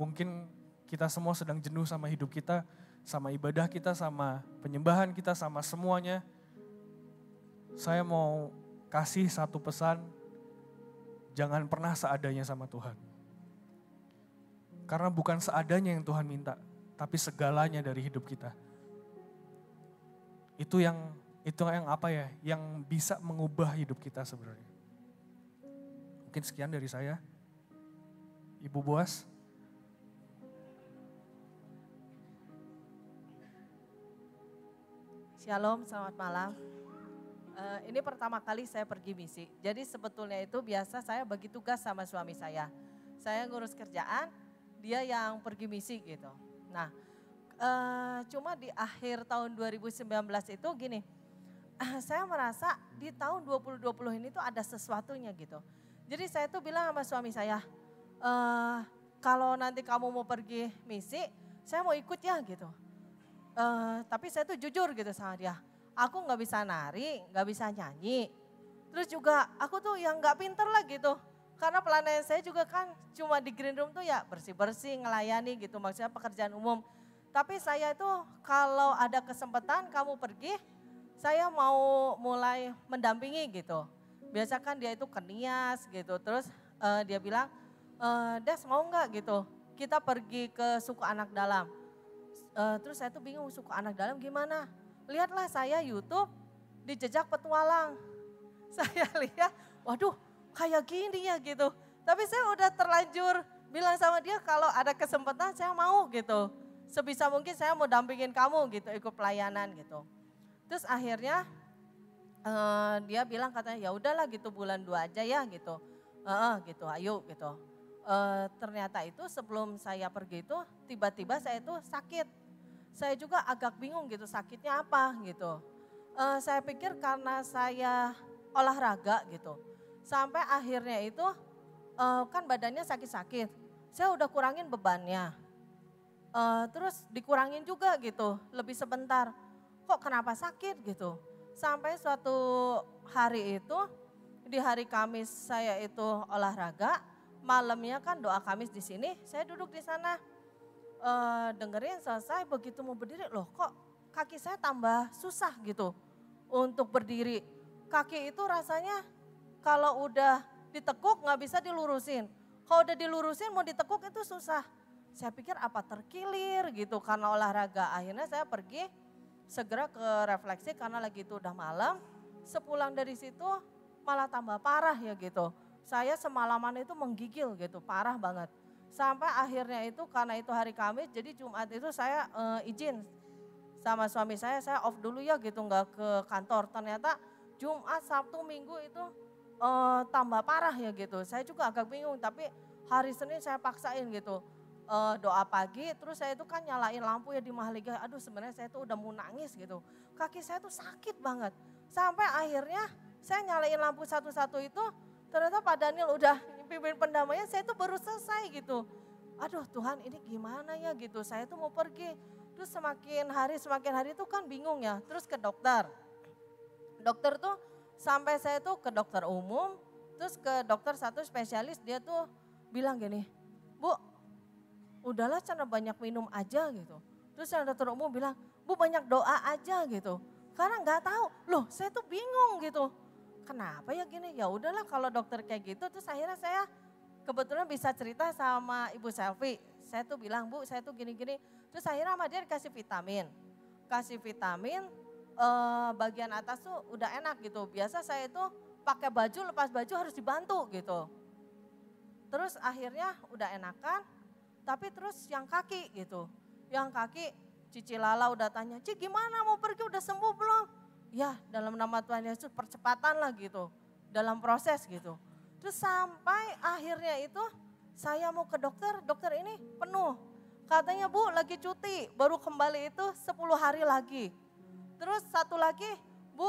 mungkin kita semua sedang jenuh sama hidup kita, sama ibadah kita, sama penyembahan kita, sama semuanya. Saya mau kasih satu pesan, jangan pernah seadanya sama Tuhan. Karena bukan seadanya yang Tuhan minta, tapi segalanya dari hidup kita. Itu yang yang bisa mengubah hidup kita sebenarnya. Mungkin sekian dari saya. Ibu Boas. Shalom, selamat malam. Ini pertama kali saya pergi misi. Jadi sebetulnya itu biasa saya bagi tugas sama suami saya. Saya ngurus kerjaan, dia yang pergi misi gitu. Nah, cuma di akhir tahun 2019 itu gini, saya merasa di tahun 2020 ini tuh ada sesuatunya gitu. Jadi saya tuh bilang sama suami saya, kalau nanti kamu mau pergi misi, saya mau ikut ya gitu. Tapi saya tuh jujur gitu sama dia. Aku nggak bisa nari, nggak bisa nyanyi. Terus juga aku tuh yang nggak pinter lah gitu. Karena pelayanan saya juga kan cuma di green room tuh ya bersih-bersih, ngelayani gitu. Maksudnya pekerjaan umum. Tapi saya itu kalau ada kesempatan kamu pergi, saya mau mulai mendampingi gitu. Biasa kan dia itu ke Nias gitu. Terus dia bilang, Des mau nggak gitu, kita pergi ke suku anak dalam. Terus saya tuh bingung suku anak dalam gimana. Lihatlah saya YouTube di jejak petualang. Saya lihat, waduh kayak gini ya gitu. Tapi saya udah terlanjur bilang sama dia kalau ada kesempatan saya mau gitu. Sebisa mungkin saya mau dampingin kamu gitu, ikut pelayanan gitu. Terus akhirnya dia bilang katanya ya udahlah gitu bulan 2 aja ya gitu. Gitu ayo gitu. Ternyata itu sebelum saya pergi itu tiba-tiba saya itu sakit. Saya juga agak bingung gitu sakitnya apa gitu. Saya pikir karena saya olahraga gitu. Sampai akhirnya itu kan badannya sakit-sakit. Saya udah kurangin bebannya. Terus dikurangin juga gitu, lebih sebentar. Kok kenapa sakit gitu. Sampai suatu hari itu, di hari Kamis saya itu olahraga. Malamnya kan doa Kamis di sini, saya duduk di sana. Dengerin selesai begitu mau berdiri loh kok kaki saya tambah susah gitu untuk berdiri. Kaki itu rasanya kalau udah ditekuk nggak bisa dilurusin. Kalau udah dilurusin mau ditekuk itu susah. Saya pikir apa terkilir gitu karena olahraga. Akhirnya saya pergi segera ke refleksi karena lagi itu udah malam. Sepulang dari situ malah tambah parah ya gitu. Saya semalaman itu menggigil gitu parah banget. Sampai akhirnya itu karena itu hari Kamis, jadi Jumat itu saya izin sama suami saya off dulu ya gitu nggak ke kantor. Ternyata Jumat, Sabtu, Minggu itu tambah parah ya gitu. Saya juga agak bingung tapi hari Senin saya paksain gitu. Doa pagi terus saya itu kan nyalain lampu ya di Mahaliga. Aduh sebenarnya saya tuh udah mau nangis gitu. Kaki saya tuh sakit banget. Sampai akhirnya saya nyalain lampu satu-satu itu ternyata Pak Daniel udah pimpin pendamaian, saya tuh baru selesai gitu. Aduh Tuhan ini gimana ya gitu, saya tuh mau pergi. Terus semakin hari tuh kan bingung ya, terus ke dokter. Dokter tuh sampai saya tuh ke dokter umum, terus ke dokter satu spesialis dia tuh bilang gini, Bu udahlah cara banyak minum aja gitu. Terus yang dokter umum bilang, Bu banyak doa aja gitu. Karena nggak tahu, loh saya tuh bingung gitu. Kenapa ya gini? Ya udahlah kalau dokter kayak gitu, terus akhirnya saya kebetulan bisa cerita sama Ibu Selvi. Saya tuh bilang, Bu saya tuh gini-gini. Terus akhirnya sama dia dikasih vitamin. Kasih vitamin bagian atas tuh udah enak gitu. Biasa saya itu pakai baju, lepas baju harus dibantu gitu. Terus akhirnya udah enakan, tapi terus yang kaki gitu. Yang kaki Cici Lala udah tanya, Ci gimana mau pergi udah sembuh belum? Ya dalam nama Tuhan Yesus percepatan lah gitu, dalam proses gitu. Terus sampai akhirnya itu saya mau ke dokter, dokter ini penuh. Katanya Bu lagi cuti, baru kembali itu 10 hari lagi. Terus satu lagi, Bu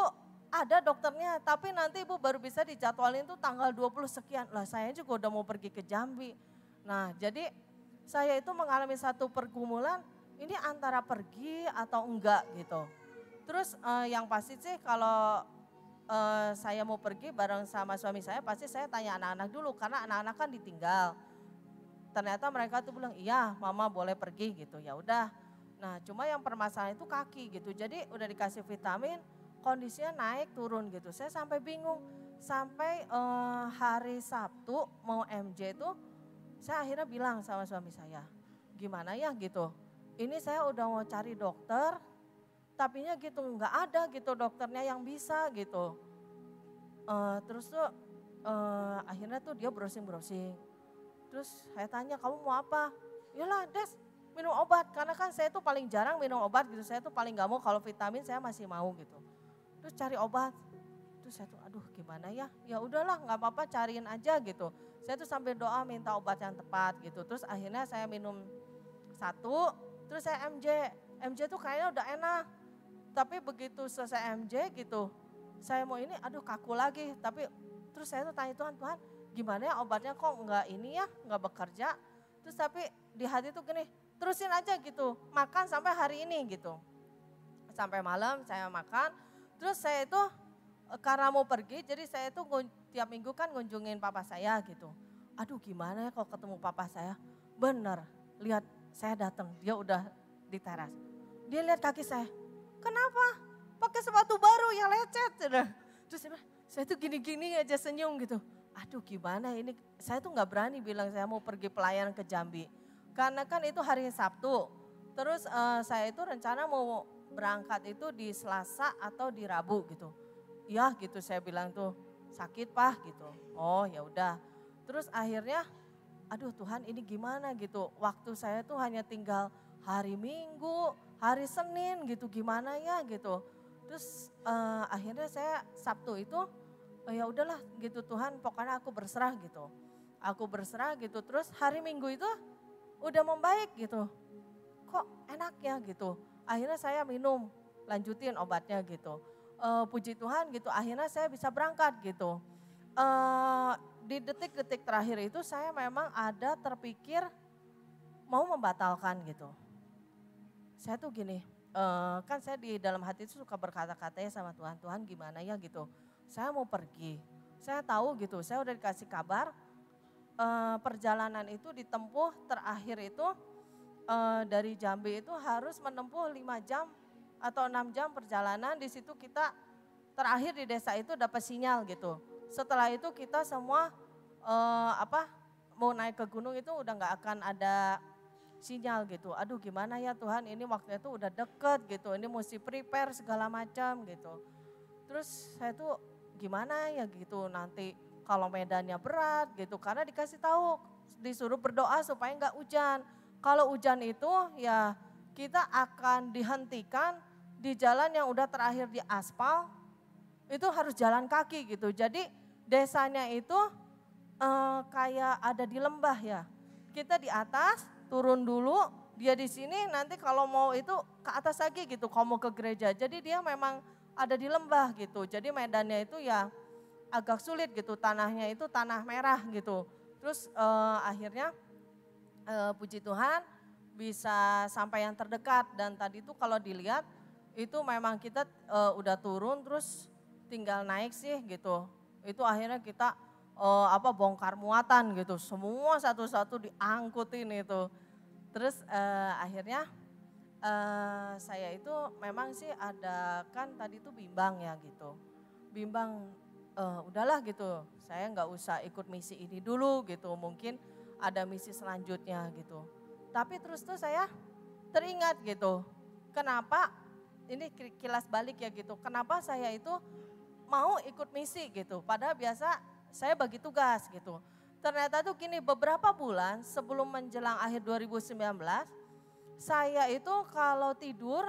ada dokternya tapi nanti Bu baru bisa dijadwalin tuh tanggal 20 sekian. Lah saya juga udah mau pergi ke Jambi. Nah jadi saya itu mengalami satu pergumulan, ini antara pergi atau enggak gitu. Terus yang pasti sih kalau saya mau pergi bareng sama suami saya pasti saya tanya anak-anak dulu karena anak-anak kan ditinggal. Ternyata mereka tuh bilang iya mama boleh pergi gitu ya udah. Nah cuma yang permasalahan itu kaki gitu. Jadi udah dikasih vitamin kondisinya naik turun gitu. Saya sampai bingung sampai hari Sabtu mau MJ itu saya akhirnya bilang sama suami saya gimana ya gitu. Ini saya udah mau cari dokter tapinya gitu nggak ada gitu dokternya yang bisa gitu. Terus tuh akhirnya tuh dia browsing. Terus saya tanya kamu mau apa? Yalah Des minum obat karena kan saya tuh paling jarang minum obat gitu. Saya tuh paling nggak mau kalau vitamin saya masih mau gitu. Terus cari obat. Terus saya tuh aduh gimana ya, ya udahlah nggak apa-apa cariin aja gitu. Saya tuh sambil doa minta obat yang tepat gitu. Terus akhirnya saya minum satu, terus saya MJ tuh kayaknya udah enak. Tapi begitu selesai MJ gitu, saya mau ini aduh kaku lagi. Tapi terus saya tuh tanya Tuhan, Tuhan gimana ya obatnya kok nggak ini ya, nggak bekerja. Terus tapi di hati tuh gini, terusin aja gitu, makan sampai hari ini gitu. Sampai malam saya makan, terus saya itu karena mau pergi, jadi saya itu tiap minggu kan ngunjungin papa saya gitu. Aduh gimana ya kalau ketemu papa saya, bener lihat saya datang, dia udah di teras. Dia lihat kaki saya, kenapa? Pakai sepatu baru yang lecet. Terus saya tuh gini-gini aja senyum gitu. Aduh gimana ini, saya tuh gak berani bilang saya mau pergi pelayanan ke Jambi. Karena kan itu hari Sabtu, terus saya itu rencana mau berangkat itu di Selasa atau di Rabu gitu. Ya gitu saya bilang tuh, sakit Pak gitu. Oh ya udah. Terus akhirnya, aduh Tuhan ini gimana gitu. Waktu saya tuh hanya tinggal hari Minggu, hari Senin gitu, gimana ya gitu. Terus akhirnya saya Sabtu itu, ya udahlah gitu Tuhan, pokoknya aku berserah gitu. Aku berserah gitu, terus hari Minggu itu udah membaik gitu. Kok enak ya gitu. Akhirnya saya minum, lanjutin obatnya gitu. Puji Tuhan gitu, akhirnya saya bisa berangkat gitu. Di detik-detik terakhir itu saya memang ada terpikir mau membatalkan gitu. Saya tuh gini, kan saya di dalam hati itu suka berkata-kata ya sama Tuhan, Tuhan gimana ya gitu. Saya mau pergi, saya tahu gitu, saya udah dikasih kabar perjalanan itu ditempuh terakhir itu dari Jambi itu harus menempuh 5 jam atau 6 jam perjalanan. Di situ kita terakhir di desa itu dapat sinyal gitu. Setelah itu kita semua mau naik ke gunung itu udah nggak akan ada sinyal gitu. Aduh gimana ya Tuhan, ini waktu itu udah deket gitu, ini mesti prepare segala macam gitu. Terus saya tuh gimana ya gitu nanti kalau medannya berat gitu, karena dikasih tahu disuruh berdoa supaya nggak hujan. Kalau hujan itu ya kita akan dihentikan di jalan yang udah terakhir di aspal, itu harus jalan kaki gitu. Jadi desanya itu kayak ada di lembah ya. Kita di atas, turun dulu, dia di sini nanti kalau mau itu ke atas lagi gitu, kalau mau ke gereja. Jadi dia memang ada di lembah gitu. Jadi medannya itu ya agak sulit gitu, tanahnya itu tanah merah gitu. Terus akhirnya puji Tuhan bisa sampai yang terdekat, dan tadi itu kalau dilihat itu memang kita udah turun terus tinggal naik sih gitu. Itu akhirnya kita bongkar muatan gitu, semua satu-satu diangkutin itu. Terus akhirnya saya itu memang sih ada kan tadi itu bimbang ya gitu. Bimbang udahlah gitu, saya nggak usah ikut misi ini dulu gitu, mungkin ada misi selanjutnya gitu. Tapi terus tuh saya teringat gitu, kenapa, ini kilas balik ya gitu, kenapa saya itu mau ikut misi gitu, padahal biasa saya bagi tugas gitu. Ternyata tuh gini, beberapa bulan sebelum menjelang akhir 2019, saya itu kalau tidur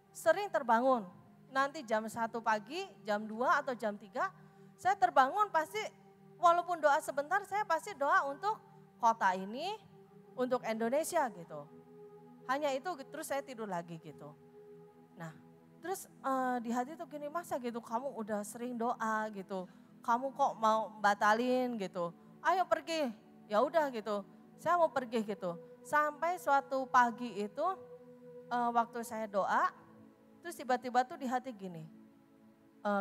sering terbangun. Nanti jam 1 pagi, jam 2 atau jam 3, saya terbangun pasti walaupun doa sebentar, saya pasti doa untuk kota ini, untuk Indonesia gitu. Hanya itu, terus saya tidur lagi gitu. Nah, terus di hati tuh gini, masa gitu kamu udah sering doa gitu, kamu kok mau batalin gitu. Ayo pergi, ya udah gitu, saya mau pergi gitu. Sampai suatu pagi itu waktu saya doa, terus tiba-tiba tuh di hati gini,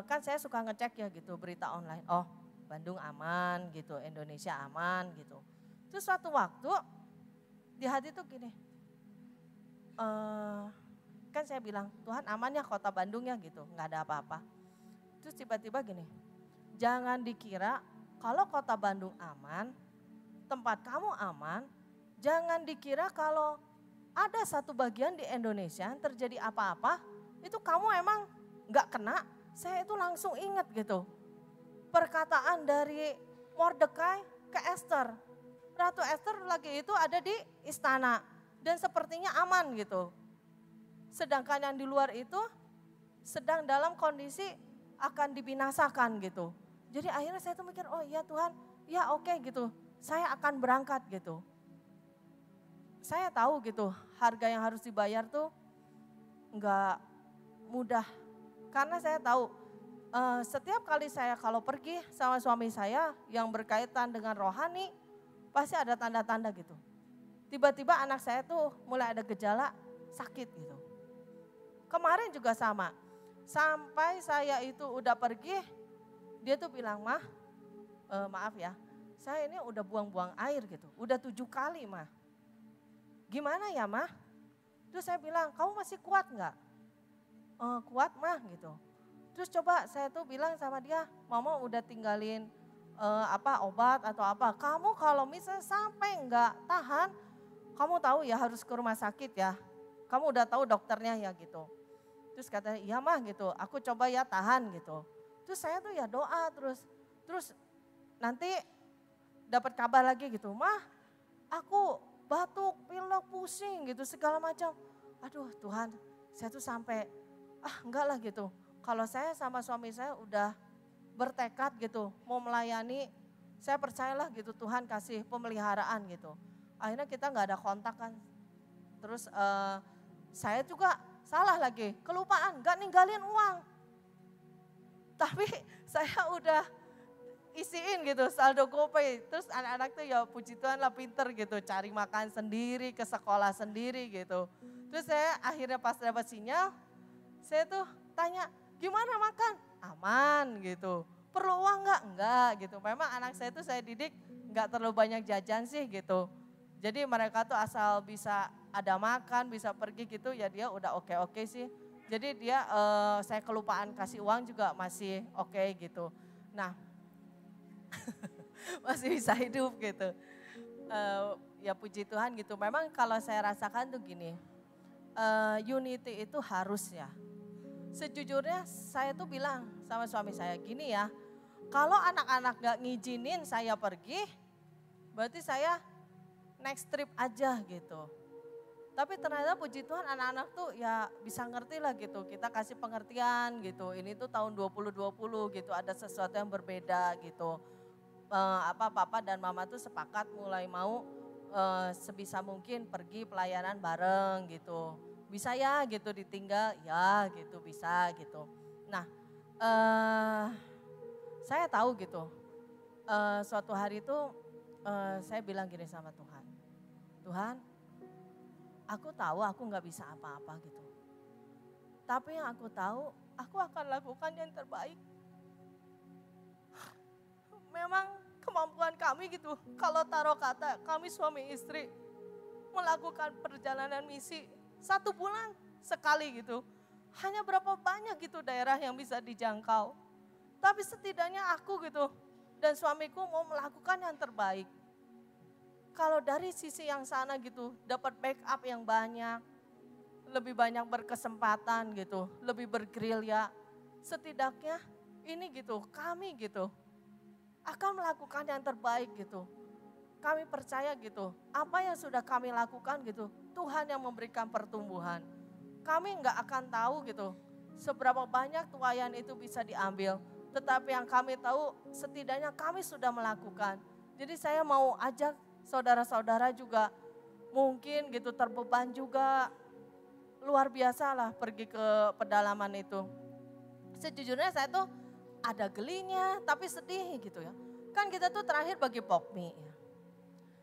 kan saya suka ngecek ya gitu berita online, oh Bandung aman gitu, Indonesia aman gitu. Terus suatu waktu di hati tuh gini, kan saya bilang Tuhan aman ya kota Bandung ya gitu, nggak ada apa-apa. Terus tiba-tiba gini, jangan dikira kalau kota Bandung aman, tempat kamu aman, jangan dikira kalau ada satu bagian di Indonesia yang terjadi apa-apa, itu kamu emang nggak kena. Saya itu langsung ingat gitu, perkataan dari Mordekai ke Esther. Ratu Esther lagi itu ada di istana dan sepertinya aman gitu. Sedangkan yang di luar itu sedang dalam kondisi akan dibinasakan gitu. Jadi akhirnya saya tuh mikir, oh iya Tuhan, ya oke gitu, saya akan berangkat gitu. Saya tahu gitu, harga yang harus dibayar tuh enggak mudah. Karena saya tahu setiap kali saya kalau pergi sama suami saya yang berkaitan dengan rohani, pasti ada tanda-tanda gitu. Tiba-tiba anak saya tuh mulai ada gejala sakit gitu. Kemarin juga sama, sampai saya itu udah pergi, dia tuh bilang, Mah, maaf ya, saya ini udah buang-buang air gitu, udah 7 kali Mah. Gimana ya Mah? Terus saya bilang, kamu masih kuat nggak? Kuat Mah gitu. Terus coba saya tuh bilang sama dia, Mama udah tinggalin obat atau apa. Kamu kalau misalnya sampai nggak tahan, kamu tahu ya harus ke rumah sakit ya. Kamu udah tahu dokternya ya gitu. Terus katanya, iya Mah gitu, aku coba ya tahan gitu. Terus saya tuh ya doa terus nanti dapat kabar lagi gitu, Mah aku batuk, pilek, pusing gitu segala macam. Aduh Tuhan, saya tuh sampai enggak lah gitu. Kalau saya sama suami saya udah bertekad gitu mau melayani, saya percayalah gitu Tuhan kasih pemeliharaan gitu. Akhirnya kita nggak ada kontak kan. Terus saya juga salah lagi, kelupaan, nggak ninggalin uang. Tapi saya udah isiin gitu saldo GoPay. Terus anak-anak tuh ya puji Tuhan lah pinter gitu, cari makan sendiri, ke sekolah sendiri gitu. Terus saya akhirnya pas dapat sinyal, saya tuh tanya, gimana makan? Aman gitu. Perlu uang enggak? Enggak gitu. Memang anak saya tuh saya didik enggak terlalu banyak jajan sih gitu. Jadi mereka tuh asal bisa ada makan, bisa pergi gitu ya dia udah oke-oke sih. Jadi dia saya kelupaan kasih uang juga masih oke gitu. Nah masih bisa hidup gitu. Ya puji Tuhan gitu. Memang kalau saya rasakan tuh gini, unity itu harus ya. Sejujurnya saya tuh bilang sama suami saya gini ya, kalau anak-anak gak ngizinin saya pergi, berarti saya next trip aja gitu. Tapi ternyata puji Tuhan anak-anak tuh ya bisa ngerti lah gitu, kita kasih pengertian gitu. Ini tuh tahun 2020 gitu, ada sesuatu yang berbeda gitu. Papa dan mama tuh sepakat mulai mau sebisa mungkin pergi pelayanan bareng gitu. Bisa ya gitu ditinggal, ya gitu bisa gitu. Nah saya tahu gitu, suatu hari itu saya bilang gini sama Tuhan, Tuhan aku tahu aku gak bisa apa-apa gitu. Tapi yang aku tahu aku akan lakukan yang terbaik. Memang kemampuan kami gitu, kalau taruh kata kami suami istri melakukan perjalanan misi 1 bulan sekali gitu. Hanya berapa banyak gitu daerah yang bisa dijangkau. Tapi setidaknya aku gitu dan suamiku mau melakukan yang terbaik. Kalau dari sisi yang sana gitu dapat backup yang banyak, lebih banyak berkesempatan gitu, lebih bergerilya. Setidaknya ini gitu kami gitu akan melakukan yang terbaik gitu. Kami percaya gitu, apa yang sudah kami lakukan gitu, Tuhan yang memberikan pertumbuhan. Kami nggak akan tahu gitu, seberapa banyak tuaian itu bisa diambil. Tetapi yang kami tahu setidaknya kami sudah melakukan. Jadi saya mau ajak saudara-saudara juga mungkin gitu terbeban juga. Luar biasa lah pergi ke pedalaman itu. Sejujurnya saya tuh ada gelinya tapi sedih gitu ya. Kan kita tuh terakhir bagi pokmi ya.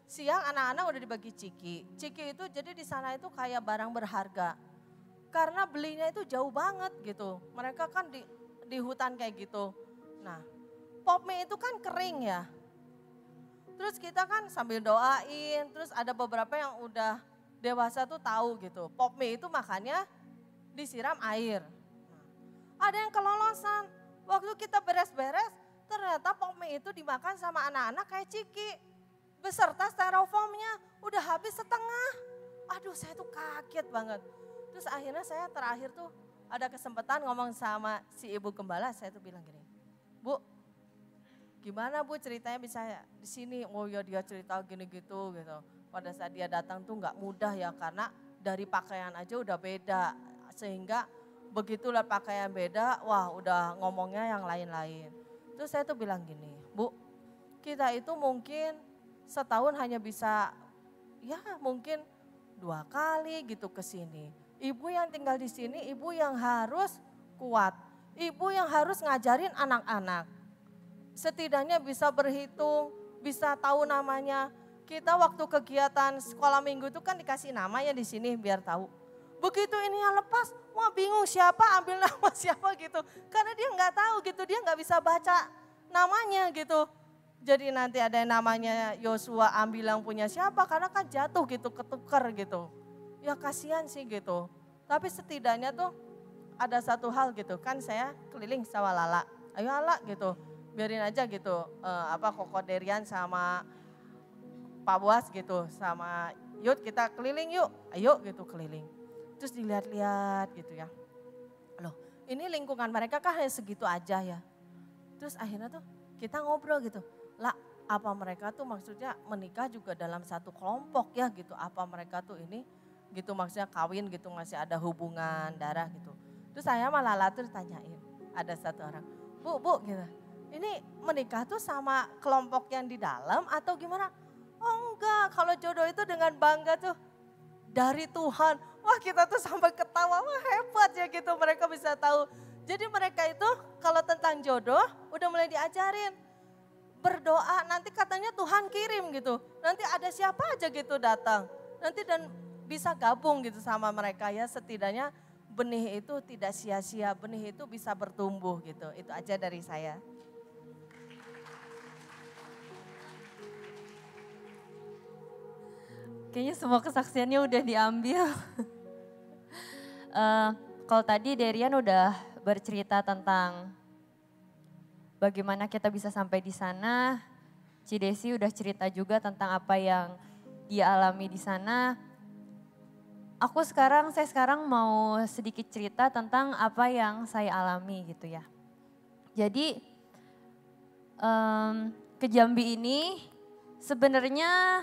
Siang anak-anak udah dibagi ciki. Ciki itu jadi di sana itu kayak barang berharga. Karena belinya itu jauh banget gitu. Mereka kan di hutan kayak gitu. Nah pokmi itu kan kering ya. Terus kita kan sambil doain. Terus ada beberapa yang udah dewasa tuh tahu gitu. Pokmi itu makannya disiram air. Ada yang kelolosan. Waktu kita beres-beres ternyata pokmi itu dimakan sama anak-anak kayak ciki. Beserta styrofoamnya udah habis setengah. Aduh saya tuh kaget banget. Terus akhirnya saya terakhir tuh ada kesempatan ngomong sama si ibu gembala. Saya tuh bilang gini, Bu gimana Bu ceritanya bisa di sini? Oh ya dia cerita gini gitu gitu. Pada saat dia datang tuh gak mudah ya karena dari pakaian aja udah beda. Sehingga begitu lihat pakaian beda, wah udah ngomongnya yang lain-lain. Terus saya tuh bilang gini, Bu, kita itu mungkin setahun hanya bisa ya mungkin 2 kali gitu ke sini. Ibu yang tinggal di sini, ibu yang harus kuat. Ibu yang harus ngajarin anak-anak. Setidaknya bisa berhitung, bisa tahu namanya. Kita waktu kegiatan sekolah minggu itu kan dikasih nama ya di sini biar tahu. Begitu ini yang lepas, wah bingung siapa ambil nama siapa gitu. Karena dia nggak tahu gitu, dia nggak bisa baca namanya gitu. Jadi nanti ada yang namanya Yosua ambil yang punya siapa karena kan jatuh gitu, ketukar gitu. Ya kasihan sih gitu. Tapi setidaknya tuh ada satu hal gitu kan saya keliling sama Lala. Ayo Lala gitu, biarin aja gitu Koko Derian sama Pak Buas gitu sama yuk kita keliling yuk, ayo gitu keliling. Terus dilihat-lihat gitu ya. Loh ini lingkungan mereka kan hanya segitu aja ya. Terus akhirnya tuh kita ngobrol gitu. Lah apa mereka tuh maksudnya menikah juga dalam satu kelompok ya gitu. Apa mereka tuh ini gitu maksudnya kawin gitu masih ada hubungan darah gitu. Terus saya malah latur tanyain ada satu orang. Bu gitu. Ini menikah tuh sama kelompok yang di dalam atau gimana? Oh enggak kalau jodoh itu dengan bangga tuh dari Tuhan. Wah kita tuh sampai ketawa wah hebat ya gitu mereka bisa tahu. Jadi mereka itu kalau tentang jodoh udah mulai diajarin. Berdoa nanti katanya Tuhan kirim gitu. Nanti ada siapa aja gitu datang. Nanti dan bisa gabung gitu sama mereka ya setidaknya benih itu tidak sia-sia. Benih itu bisa bertumbuh gitu. Itu aja dari saya. Kayaknya semua kesaksiannya udah diambil. Kalau tadi Derian udah bercerita tentang bagaimana kita bisa sampai di sana. Ci Desi udah cerita juga tentang apa yang dia alami di sana. Saya sekarang mau sedikit cerita tentang apa yang saya alami gitu ya. Jadi ke Jambi ini sebenarnya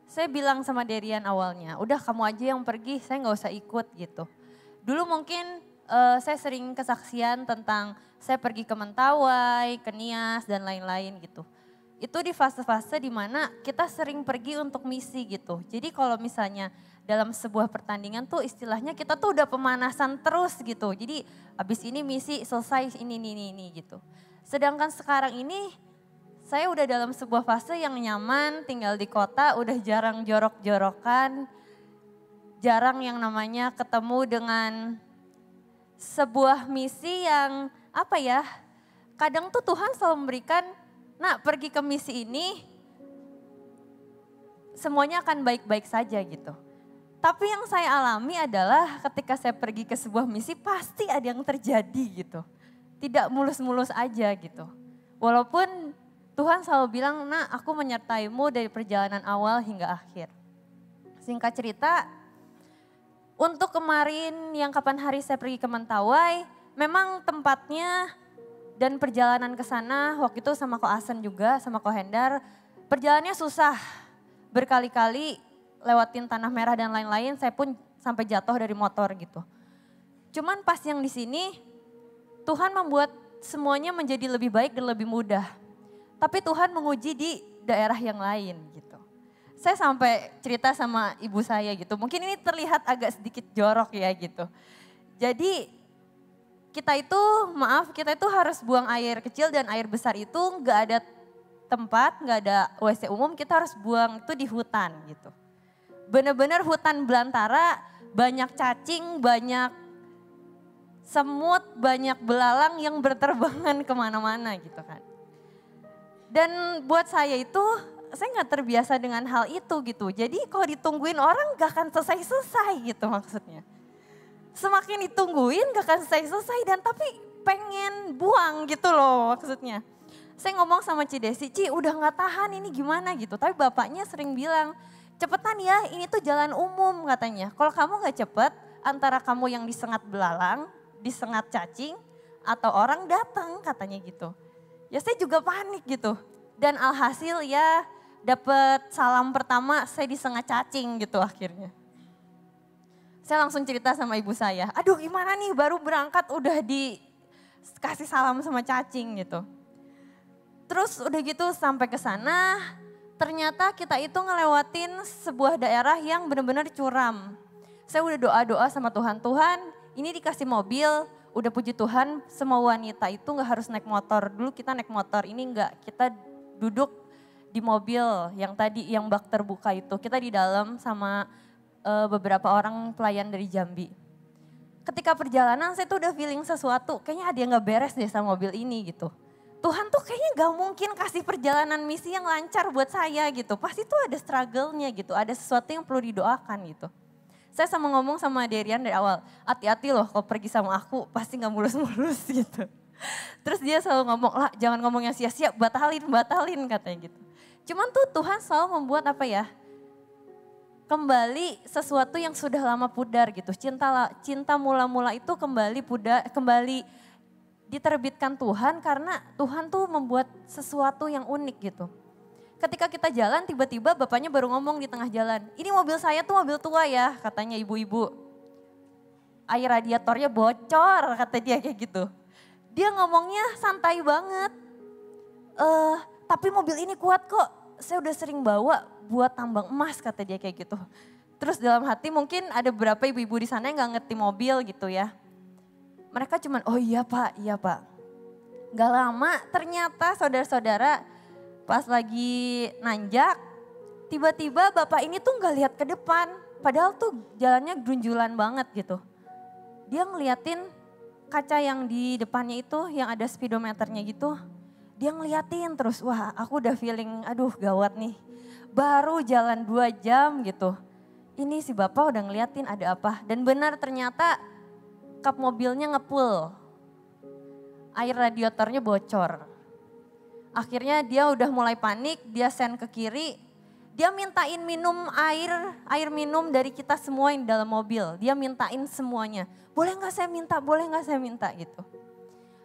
saya bilang sama Derian awalnya, udah kamu aja yang pergi, saya nggak usah ikut gitu. Dulu mungkin saya sering kesaksian tentang saya pergi ke Mentawai, ke Nias dan lain-lain gitu. Itu di fase-fase dimana kita sering pergi untuk misi gitu. Jadi kalau misalnya dalam sebuah pertandingan tuh istilahnya kita tuh udah pemanasan terus gitu. Jadi abis ini misi selesai ini gitu. Sedangkan sekarang ini saya udah dalam sebuah fase yang nyaman, tinggal di kota, udah jarang jorok-jorokan, jarang yang namanya ketemu dengan sebuah misi yang kadang tuh Tuhan selalu memberikan, pergi ke misi ini semuanya akan baik-baik saja gitu. Tapi yang saya alami adalah ketika saya pergi ke sebuah misi pasti ada yang terjadi gitu. Tidak mulus-mulus aja gitu. Walaupun Tuhan selalu bilang, aku menyertaimu dari perjalanan awal hingga akhir. Singkat cerita, untuk kemarin yang kapan hari saya pergi ke Mentawai, memang tempatnya dan perjalanan ke sana waktu itu sama Ko Asen juga, sama Ko Hendar, perjalanannya susah. Berkali-kali lewatin tanah merah dan lain-lain, saya pun sampai jatuh dari motor gitu. Cuman pas yang di sini, Tuhan membuat semuanya menjadi lebih baik dan lebih mudah. Tapi Tuhan menguji di daerah yang lain gitu. Saya sampai cerita sama ibu saya gitu, mungkin ini terlihat agak sedikit jorok ya gitu. Jadi kita itu harus buang air kecil dan air besar itu nggak ada tempat, nggak ada WC umum, kita harus buang itu di hutan gitu. Bener-bener hutan belantara, banyak cacing, banyak semut, banyak belalang yang berterbangan kemana-mana gitu kan. Dan buat saya itu, saya nggak terbiasa dengan hal itu gitu. Jadi kalau ditungguin orang gak akan selesai-selesai gitu maksudnya. Semakin ditungguin gak akan selesai-selesai dan tapi pengen buang gitu loh maksudnya. Saya ngomong sama Ci Desi, Ci udah gak tahan ini gimana gitu. Tapi bapaknya sering bilang, cepetan ya ini tuh jalan umum katanya. Kalau kamu gak cepet, antara kamu yang disengat belalang, disengat cacing, atau orang datang katanya gitu. Ya saya juga panik gitu. Dan alhasil ya dapet salam pertama saya disengat cacing gitu akhirnya. Saya langsung cerita sama ibu saya, aduh gimana nih baru berangkat udah dikasih salam sama cacing gitu. Terus udah gitu sampai ke sana, ternyata kita itu ngelewatin sebuah daerah yang benar-benar curam. Saya udah doa-doa sama Tuhan, Tuhan ini dikasih mobil, udah puji Tuhan semua wanita itu gak harus naik motor. Dulu kita naik motor, ini enggak, kita duduk di mobil yang tadi yang bak terbuka itu. Kita di dalam sama beberapa orang pelayan dari Jambi. Ketika perjalanan saya tuh udah feeling sesuatu, kayaknya ada yang gak beres deh sama mobil ini gitu. Tuhan tuh kayaknya gak mungkin kasih perjalanan misi yang lancar buat saya gitu. Pasti tuh ada struggle-nya gitu, ada sesuatu yang perlu didoakan gitu. Saya sama ngomong sama Derian dari awal, hati-hati loh kalau pergi sama aku pasti gak mulus-mulus gitu. Terus dia selalu ngomong, lah jangan ngomong yang sia-sia, batalin katanya gitu. Cuman tuh Tuhan selalu membuat apa ya, kembali sesuatu yang sudah lama pudar gitu. Cinta mula-mula itu kembali diterbitkan Tuhan karena Tuhan tuh membuat sesuatu yang unik gitu. Ketika kita jalan tiba-tiba bapaknya baru ngomong di tengah jalan, ini mobil saya tuh mobil tua ya katanya ibu-ibu. Air radiatornya bocor kata dia kayak gitu. Dia ngomongnya santai banget. Tapi mobil ini kuat kok, saya udah sering bawa buat tambang emas kata dia kayak gitu. Terus dalam hati mungkin ada beberapa ibu-ibu di sana yang gak ngerti mobil gitu ya. Mereka cuman, oh iya pak. Gak lama ternyata saudara-saudara pas lagi nanjak, tiba-tiba bapak ini tuh gak lihat ke depan. Padahal tuh jalannya grunjulan banget gitu. Dia ngeliatin kaca yang di depannya itu yang ada speedometernya gitu. Dia ngeliatin terus, wah aku udah feeling aduh gawat nih. Baru jalan 2 jam gitu. Ini si bapak udah ngeliatin ada apa. Dan benar ternyata kap mobilnya ngepul. Air radiatornya bocor. Akhirnya dia udah mulai panik, dia send ke kiri. Dia mintain minum air minum dari kita semua yang dalam mobil. Dia mintain semuanya. Boleh gak saya minta gitu.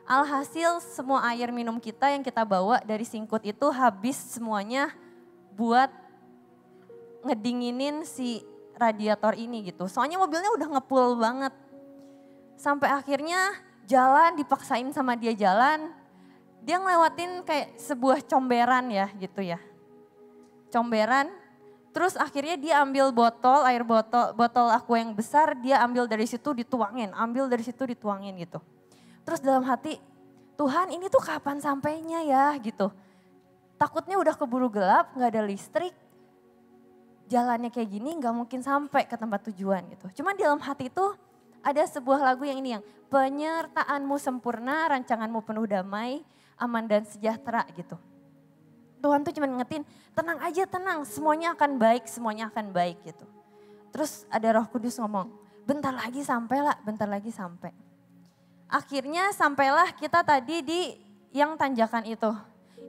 Alhasil semua air minum kita yang kita bawa dari singkut itu habis semuanya buat ngedinginin si radiator ini gitu. Soalnya mobilnya udah ngepul banget. Sampai akhirnya dipaksain sama dia jalan. Dia ngelewatin kayak sebuah comberan ya gitu ya. Comberan, terus akhirnya dia ambil botol aku yang besar, dia ambil dari situ dituangin gitu. Terus dalam hati, Tuhan ini tuh kapan sampainya ya gitu. Takutnya udah keburu gelap, gak ada listrik, jalannya kayak gini gak mungkin sampai ke tempat tujuan gitu. Cuman di dalam hati itu ada sebuah lagu yang ini yang penyertaanmu sempurna, rancanganmu penuh damai, aman dan sejahtera gitu. Tuhan tuh cuma ngingetin, tenang aja tenang, semuanya akan baik gitu. Terus ada Roh Kudus ngomong, bentar lagi sampai. Akhirnya sampailah kita tadi di yang tanjakan itu.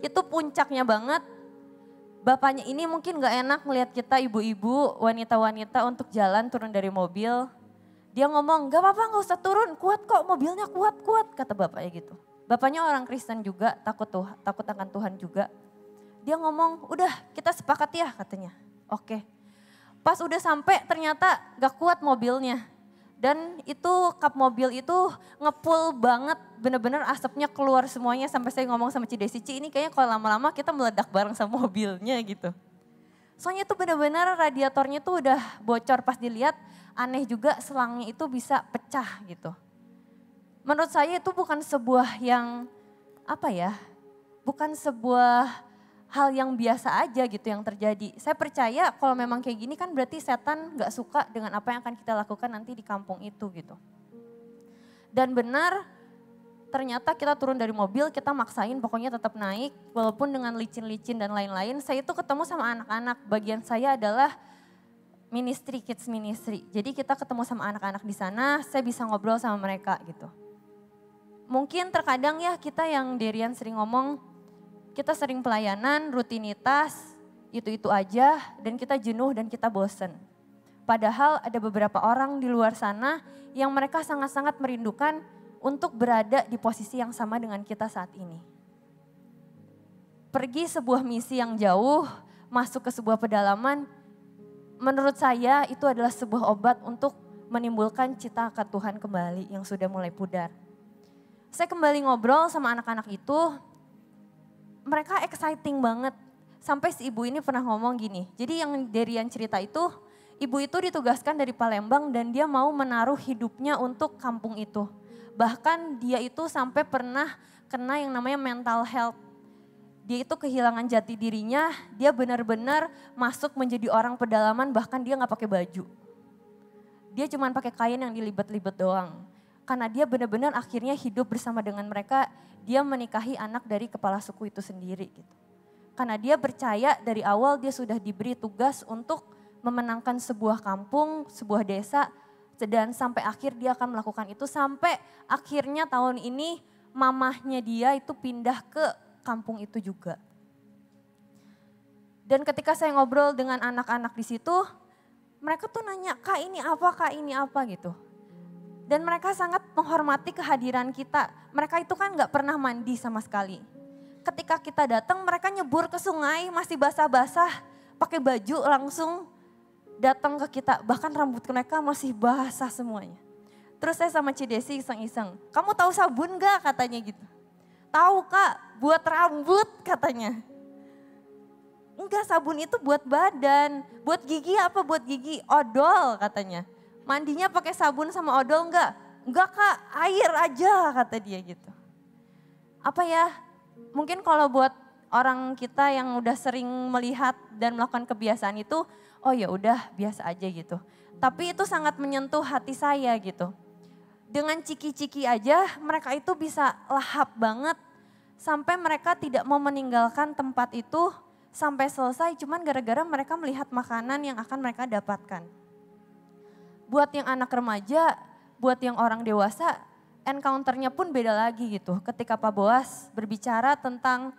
Itu puncaknya banget. Bapaknya ini mungkin gak enak ngelihat kita ibu-ibu, wanita-wanita untuk jalan turun dari mobil. Dia ngomong, gak apa-apa gak usah turun, kuat kok mobilnya kuat, kata bapaknya gitu. Bapaknya orang Kristen juga, takut akan Tuhan juga. Dia ngomong, udah kita sepakat ya katanya. Oke. Pas udah sampai ternyata gak kuat mobilnya. Dan itu kap mobil itu ngepul banget, bener-bener asapnya keluar semuanya. Sampai saya ngomong sama Cidesi, Ci ini kayaknya kalau lama-lama kita meledak bareng sama mobilnya gitu. Soalnya itu bener-bener radiatornya tuh udah bocor, pas dilihat aneh juga selangnya itu bisa pecah gitu. Menurut saya itu bukan sebuah yang bukan sebuah hal yang biasa aja gitu yang terjadi. Saya percaya kalau memang kayak gini kan berarti setan gak suka dengan apa yang akan kita lakukan nanti di kampung itu gitu. Dan benar ternyata kita turun dari mobil, kita maksain pokoknya tetap naik. Walaupun dengan licin-licin dan lain-lain, saya itu ketemu sama anak-anak. Bagian saya adalah kids ministry. Jadi kita ketemu sama anak-anak di sana, saya bisa ngobrol sama mereka gitu. Mungkin terkadang ya kita yang Derian sering ngomong, kita sering pelayanan, rutinitas, itu-itu aja dan kita jenuh dan kita bosen. Padahal ada beberapa orang di luar sana yang mereka sangat-sangat merindukan untuk berada di posisi yang sama dengan kita saat ini. Pergi sebuah misi yang jauh, masuk ke sebuah pedalaman, menurut saya itu adalah sebuah obat untuk menimbulkan cita akan Tuhan kembali yang sudah mulai pudar. Saya kembali ngobrol sama anak-anak itu, mereka exciting banget. Sampai si ibu ini pernah ngomong gini, jadi yang dari yang cerita itu, ibu itu ditugaskan dari Palembang dan dia mau menaruh hidupnya untuk kampung itu. Bahkan dia itu sampai pernah kena yang namanya mental health. Dia itu kehilangan jati dirinya, dia benar-benar masuk menjadi orang pedalaman bahkan dia gak pakai baju. Dia cuma pakai kain yang dilibat-libat doang. Karena dia benar-benar akhirnya hidup bersama dengan mereka, dia menikahi anak dari kepala suku itu sendiri gitu. Karena dia percaya dari awal dia sudah diberi tugas untuk memenangkan sebuah kampung, sebuah desa, dan sampai akhir dia akan melakukan itu sampai akhirnya tahun ini mamahnya dia itu pindah ke kampung itu juga. Dan ketika saya ngobrol dengan anak-anak di situ, mereka tuh nanya, Kak ini apa gitu. Dan mereka sangat menghormati kehadiran kita. Mereka itu kan gak pernah mandi sama sekali. Ketika kita datang mereka nyebur ke sungai masih basah-basah, pakai baju langsung datang ke kita. Bahkan rambut mereka masih basah semuanya. Terus saya sama Cidesi iseng-iseng, kamu tahu sabun gak katanya gitu. Tahu Kak, buat rambut katanya. Enggak, sabun itu buat badan. Buat gigi apa? Buat gigi odol katanya. Mandinya pakai sabun sama odol enggak? Enggak Kak, air aja kata dia gitu. Apa ya, mungkin kalau buat orang kita yang udah sering melihat dan melakukan kebiasaan itu, oh ya udah biasa aja gitu. Tapi itu sangat menyentuh hati saya gitu. Dengan ciki-ciki aja mereka itu bisa lahap banget. Sampai mereka tidak mau meninggalkan tempat itu sampai selesai cuman gara-gara mereka melihat makanan yang akan mereka dapatkan. Buat yang anak remaja, buat yang orang dewasa, encounter-nya pun beda lagi gitu. Ketika Pak Boas berbicara tentang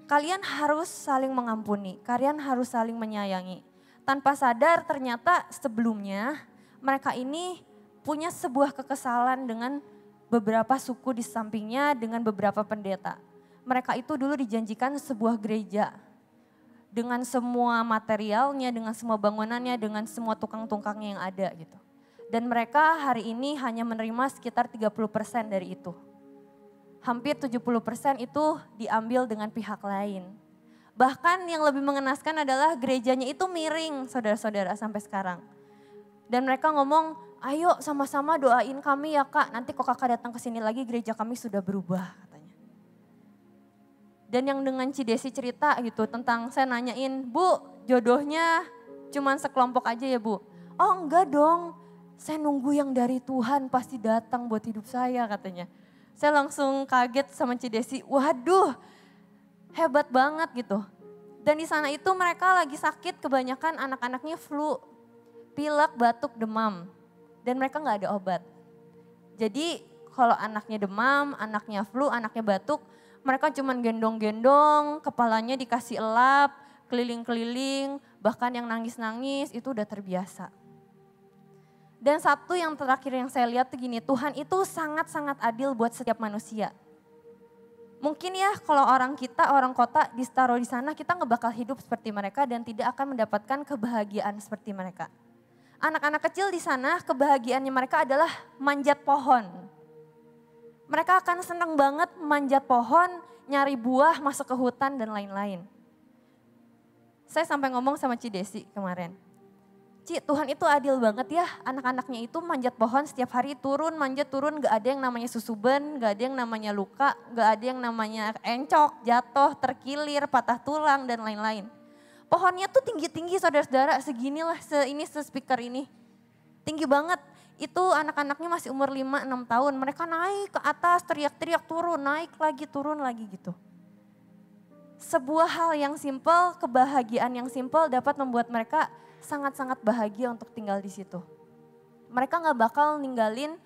kalian harus saling mengampuni, kalian harus saling menyayangi. Tanpa sadar ternyata sebelumnya mereka ini punya sebuah kekesalan dengan beberapa suku di sampingnya, dengan beberapa pendeta. Mereka itu dulu dijanjikan sebuah gereja dengan semua materialnya, dengan semua bangunannya, dengan semua tukang-tukangnya yang ada gitu. Dan mereka hari ini hanya menerima sekitar 30% dari itu. Hampir 70% itu diambil dengan pihak lain. Bahkan yang lebih mengenaskan adalah gerejanya itu miring saudara-saudara sampai sekarang. Dan mereka ngomong, ayo sama-sama doain kami ya Kak, nanti kok Kakak datang ke sini lagi gereja kami sudah berubah katanya. Dan yang dengan Cidesi cerita gitu tentang saya nanyain, Bu jodohnya cuman sekelompok aja ya Bu? Oh enggak dong, saya nunggu yang dari Tuhan pasti datang buat hidup saya katanya. Saya langsung kaget sama Cidesi, waduh hebat banget gitu. Dan di sana itu mereka lagi sakit, kebanyakan anak-anaknya flu, pilek, batuk, demam. Dan mereka gak ada obat. Jadi kalau anaknya demam, anaknya flu, anaknya batuk, mereka cuman gendong-gendong, kepalanya dikasih elap, keliling-keliling, bahkan yang nangis-nangis itu udah terbiasa. Dan satu yang terakhir yang saya lihat tuh gini, Tuhan itu sangat-sangat adil buat setiap manusia. Mungkin ya kalau orang kita, orang kota ditaruh di sana kita nggak bakal hidup seperti mereka dan tidak akan mendapatkan kebahagiaan seperti mereka. Anak-anak kecil di sana kebahagiaannya mereka adalah manjat pohon. Mereka akan senang banget manjat pohon, nyari buah, masuk ke hutan dan lain-lain. Saya sampai ngomong sama Cidesi kemarin. Ci, Tuhan itu adil banget ya, anak-anaknya itu manjat pohon setiap hari turun, manjat turun, gak ada yang namanya susuben, gak ada yang namanya luka, gak ada yang namanya encok, jatuh, terkilir, patah tulang dan lain-lain. Pohonnya tuh tinggi-tinggi saudara-saudara, seginilah, se-speaker ini. Tinggi banget, itu anak-anaknya masih umur 5-6 tahun, mereka naik ke atas, teriak-teriak turun, naik lagi, turun lagi gitu. Sebuah hal yang simpel, kebahagiaan yang simpel dapat membuat mereka sangat-sangat bahagia untuk tinggal di situ. Mereka gak bakal ninggalin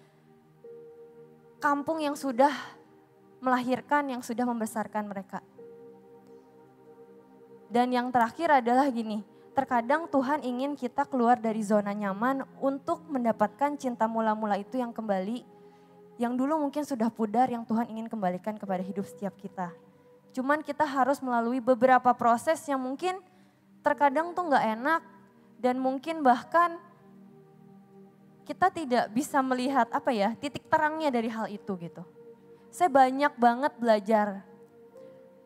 kampung yang sudah melahirkan, yang sudah membesarkan mereka. Dan yang terakhir adalah gini, terkadang Tuhan ingin kita keluar dari zona nyaman untuk mendapatkan cinta mula-mula itu yang kembali, yang dulu mungkin sudah pudar, yang Tuhan ingin kembalikan kepada hidup setiap kita. Cuman kita harus melalui beberapa proses yang mungkin terkadang tuh gak enak, dan mungkin bahkan kita tidak bisa melihat titik terangnya dari hal itu gitu. Saya banyak banget belajar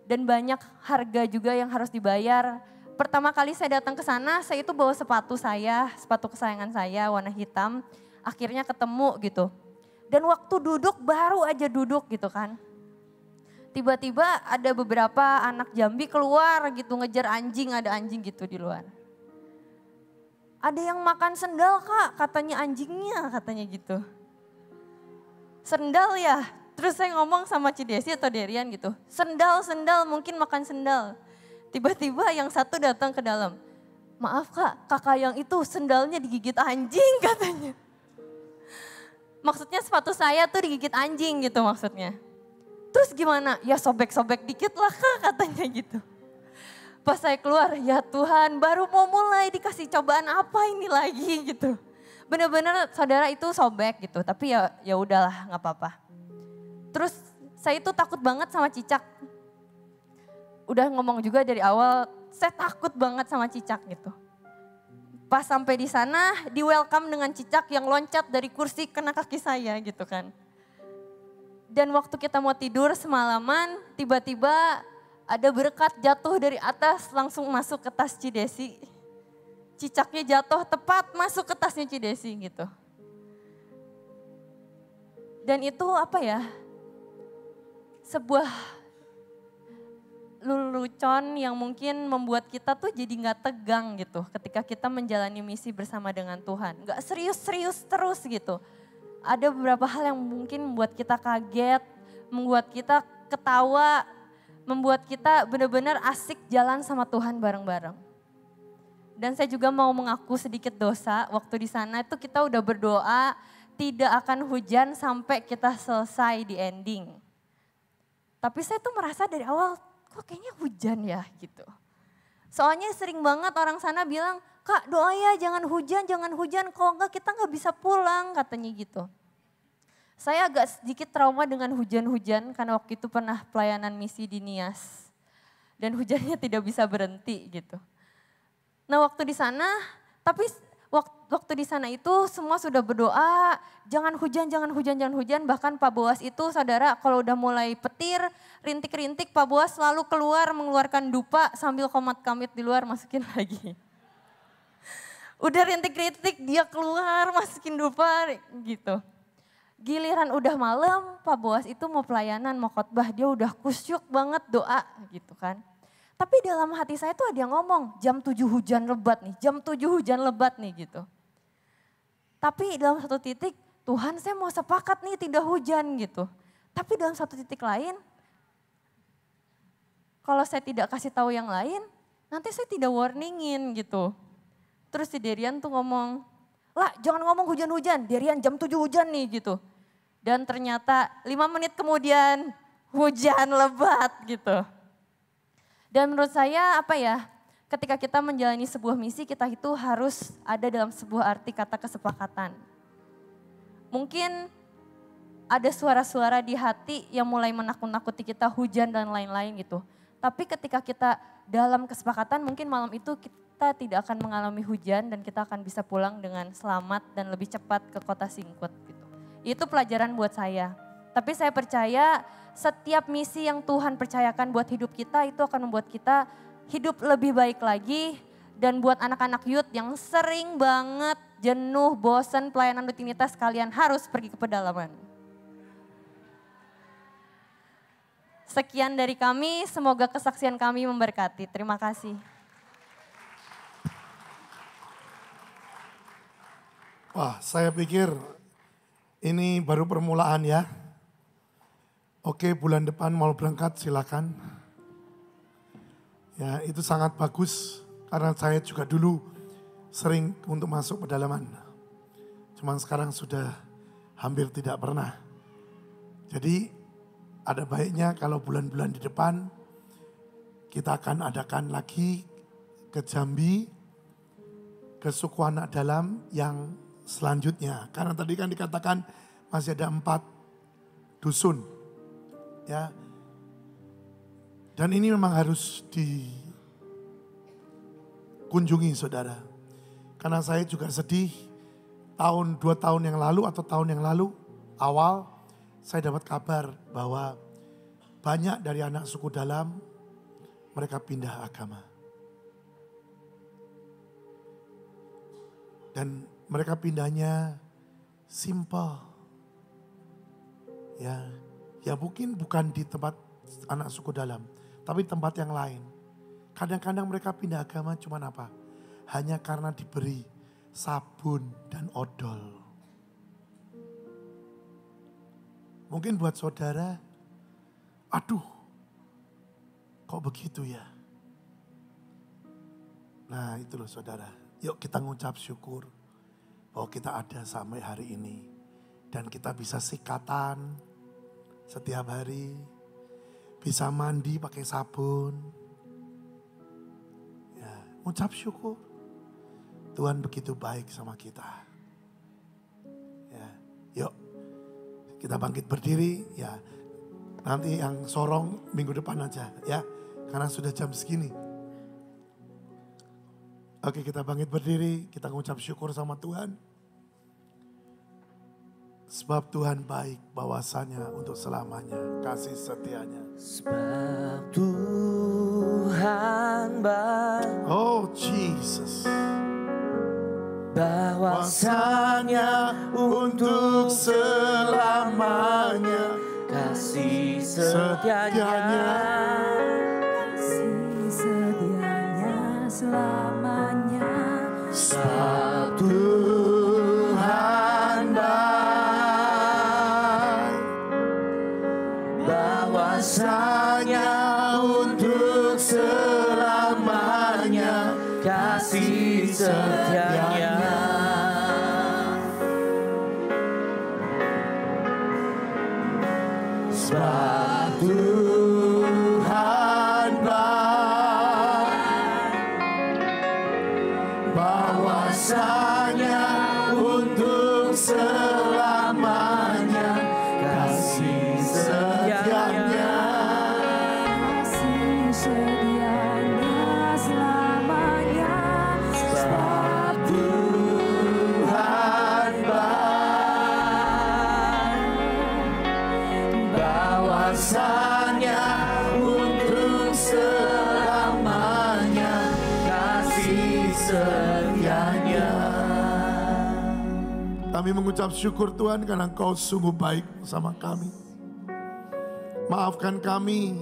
dan banyak harga juga yang harus dibayar. Pertama kali saya datang ke sana, saya itu bawa sepatu kesayangan saya warna hitam. Akhirnya ketemu gitu. Dan waktu duduk baru aja duduk gitu kan. Tiba-tiba ada beberapa anak Jambi keluar gitu ngejar anjing, ada anjing gitu di luar. Ada yang makan sendal kak, katanya anjingnya katanya gitu. Sendal ya, terus saya ngomong sama Cidesi atau Derian gitu. Sendal mungkin makan sendal. Tiba-tiba yang satu datang ke dalam. Maaf kak, kakak yang itu sendalnya digigit anjing katanya. Maksudnya sepatu saya tuh digigit anjing gitu maksudnya. Terus gimana? Ya sobek-sobek dikit lah kak katanya gitu. Pas saya keluar, ya Tuhan baru mau mulai dikasih cobaan apa ini lagi gitu. Bener-bener saudara itu sobek gitu, tapi ya udahlah nggak apa-apa. Terus saya itu takut banget sama cicak. Udah ngomong juga dari awal, saya takut banget sama cicak gitu. Pas sampai di sana, di welcome dengan cicak yang loncat dari kursi kena kaki saya gitu kan. Dan waktu kita mau tidur semalaman, tiba-tiba ada berkat jatuh dari atas langsung masuk ke tas Cidesi. Cicaknya jatuh tepat masuk ke tasnya Cidesi gitu. Dan itu sebuah lelucon yang mungkin membuat kita tuh jadi gak tegang gitu. Ketika kita menjalani misi bersama dengan Tuhan. Gak serius-serius terus gitu. Ada beberapa hal yang mungkin membuat kita kaget, membuat kita ketawa, membuat kita benar-benar asik jalan sama Tuhan bareng-bareng. Dan saya juga mau mengaku sedikit dosa, waktu di sana itu kita udah berdoa tidak akan hujan sampai kita selesai di ending. Tapi saya tuh merasa dari awal kok kayaknya hujan ya gitu. Soalnya sering banget orang sana bilang, Kak doa ya jangan hujan, kalau enggak kita nggak bisa pulang katanya gitu. Saya agak sedikit trauma dengan hujan-hujan karena waktu itu pernah pelayanan misi di Nias. Dan hujannya tidak bisa berhenti gitu. Nah waktu di sana, tapi waktu di sana itu semua sudah berdoa, jangan hujan. Bahkan Pak Boas itu saudara kalau udah mulai petir, rintik-rintik Pak Boas selalu keluar mengeluarkan dupa sambil komat kamit di luar masukin lagi. Udah rintik-rintik dia keluar masukin dupa gitu. Giliran udah malam, Pak Boas itu mau pelayanan, mau khotbah, dia udah kusyuk banget doa gitu kan. Tapi dalam hati saya tuh ada yang ngomong, jam 7 hujan lebat nih gitu. Tapi dalam satu titik, Tuhan saya mau sepakat nih tidak hujan gitu. Tapi dalam satu titik lain, kalau saya tidak kasih tahu yang lain, nanti saya tidak warningin gitu. Terus si Derian tuh ngomong, lah jangan ngomong hujan-hujan, Derian jam 7 hujan nih gitu. Dan ternyata 5 menit kemudian hujan lebat gitu. Dan menurut saya ketika kita menjalani sebuah misi kita itu harus ada dalam sebuah arti kata kesepakatan. Mungkin ada suara-suara di hati yang mulai menakut-nakuti kita hujan dan lain-lain gitu. Tapi ketika kita dalam kesepakatan mungkin malam itu kita tidak akan mengalami hujan dan kita akan bisa pulang dengan selamat dan lebih cepat ke kota Singkut gitu. Itu pelajaran buat saya. Tapi saya percaya setiap misi yang Tuhan percayakan buat hidup kita itu akan membuat kita hidup lebih baik lagi. Dan buat anak-anak youth yang sering banget jenuh, bosan pelayanan rutinitas kalian harus pergi ke pedalaman. Sekian dari kami, semoga kesaksian kami memberkati. Terima kasih. Wah, saya pikir ini baru permulaan ya. Oke, bulan depan mau berangkat silakan. Ya, itu sangat bagus karena saya juga dulu sering untuk masuk pedalaman. Cuman sekarang sudah hampir tidak pernah. Jadi ada baiknya kalau bulan-bulan di depan kita akan adakan lagi ke Jambi, ke suku anak dalam yang selanjutnya. Karena tadi kan dikatakan masih ada 4 dusun. Ya. Dan ini memang harus dikunjungi saudara. Karena saya juga sedih 2 tahun yang lalu atau tahun yang lalu awal saya dapat kabar bahwa banyak dari anak suku dalam mereka pindah agama. Dan mereka pindahnya simple. Ya mungkin bukan di tempat anak suku dalam, tapi tempat yang lain. Kadang-kadang mereka pindah agama cuman apa? Hanya karena diberi sabun dan odol. Mungkin buat saudara, aduh kok begitu ya? Nah itu loh saudara, yuk kita ngucap syukur bahwa kita ada sampai hari ini. Dan kita bisa sikatan setiap hari, bisa mandi pakai sabun. Ya, ngucap syukur. Tuhan begitu baik sama kita. Ya, yuk kita bangkit berdiri. Ya, nanti yang sorong minggu depan aja ya, karena sudah jam segini. Oke, kita bangkit berdiri, kita ngucap syukur sama Tuhan. Sebab Tuhan baik bahwasanya untuk selamanya kasih setianya. Sebab Tuhan baik. Oh Jesus. Bahwasanya untuk selamanya kasih setianya. Kasih setianya selamanya. Sebab Tuhan baik. Bahwasanya untuk selamanya kasih setianya. Sebab Tuhan baik. Bahwasanya untuk selamanya kasih setianya. Kasih setianya selamanya. Sebab Tuhan baik. Bahwasanya untuk selamanya kasih setianya. Kami mengucap syukur Tuhan karena Engkau sungguh baik sama kami. Maafkan kami,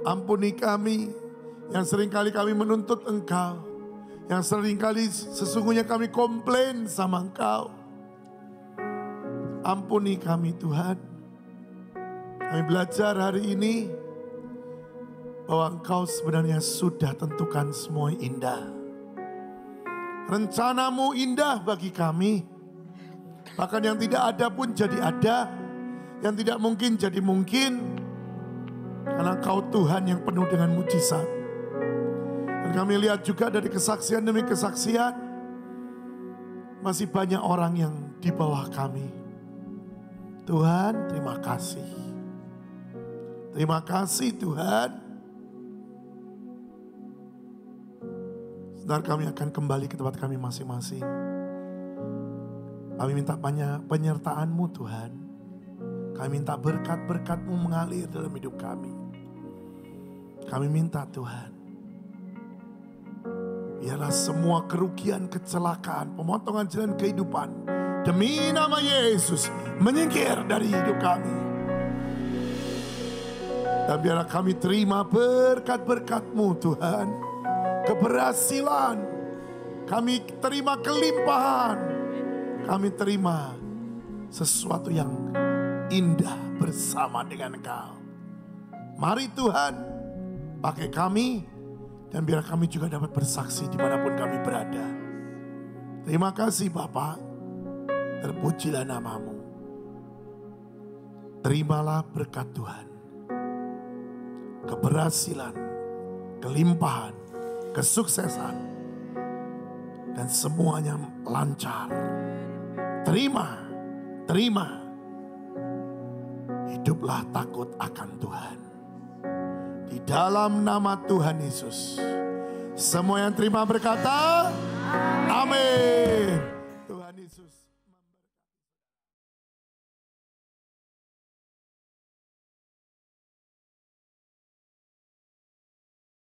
ampuni kami yang seringkali kami menuntut Engkau. Yang seringkali sesungguhnya kami komplain sama Engkau. Ampuni kami Tuhan. Kami belajar hari ini bahwa Engkau sebenarnya sudah tentukan semua indah. Rencanamu indah bagi kami. Bahkan yang tidak ada pun jadi ada. Yang tidak mungkin jadi mungkin. Karena Engkau Tuhan yang penuh dengan mujizat. Dan kami lihat juga dari kesaksian demi kesaksian. Masih banyak orang yang di bawah kami. Tuhan terima kasih. Terima kasih Tuhan. Sebentar kami akan kembali ke tempat kami masing-masing. Kami minta banyak penyertaan-Mu Tuhan. Kami minta berkat-berkat-Mu mengalir dalam hidup kami. Kami minta Tuhan. Biarlah semua kerugian, kecelakaan, pemotongan jalan kehidupan. Demi nama Yesus menyingkir dari hidup kami. Dan biarlah kami terima berkat-berkat-Mu Tuhan. Keberhasilan. Kami terima kelimpahan. Kami terima sesuatu yang indah bersama dengan Engkau. Mari Tuhan, pakai kami. Dan biar kami juga dapat bersaksi dimanapun kami berada. Terima kasih Bapa. Terpujilah nama-Mu. Terimalah berkat Tuhan. Keberhasilan, kelimpahan, kesuksesan. Dan semuanya lancar. Terima. Hiduplah takut akan Tuhan. Di dalam nama Tuhan Yesus. Semua yang terima berkata, amin.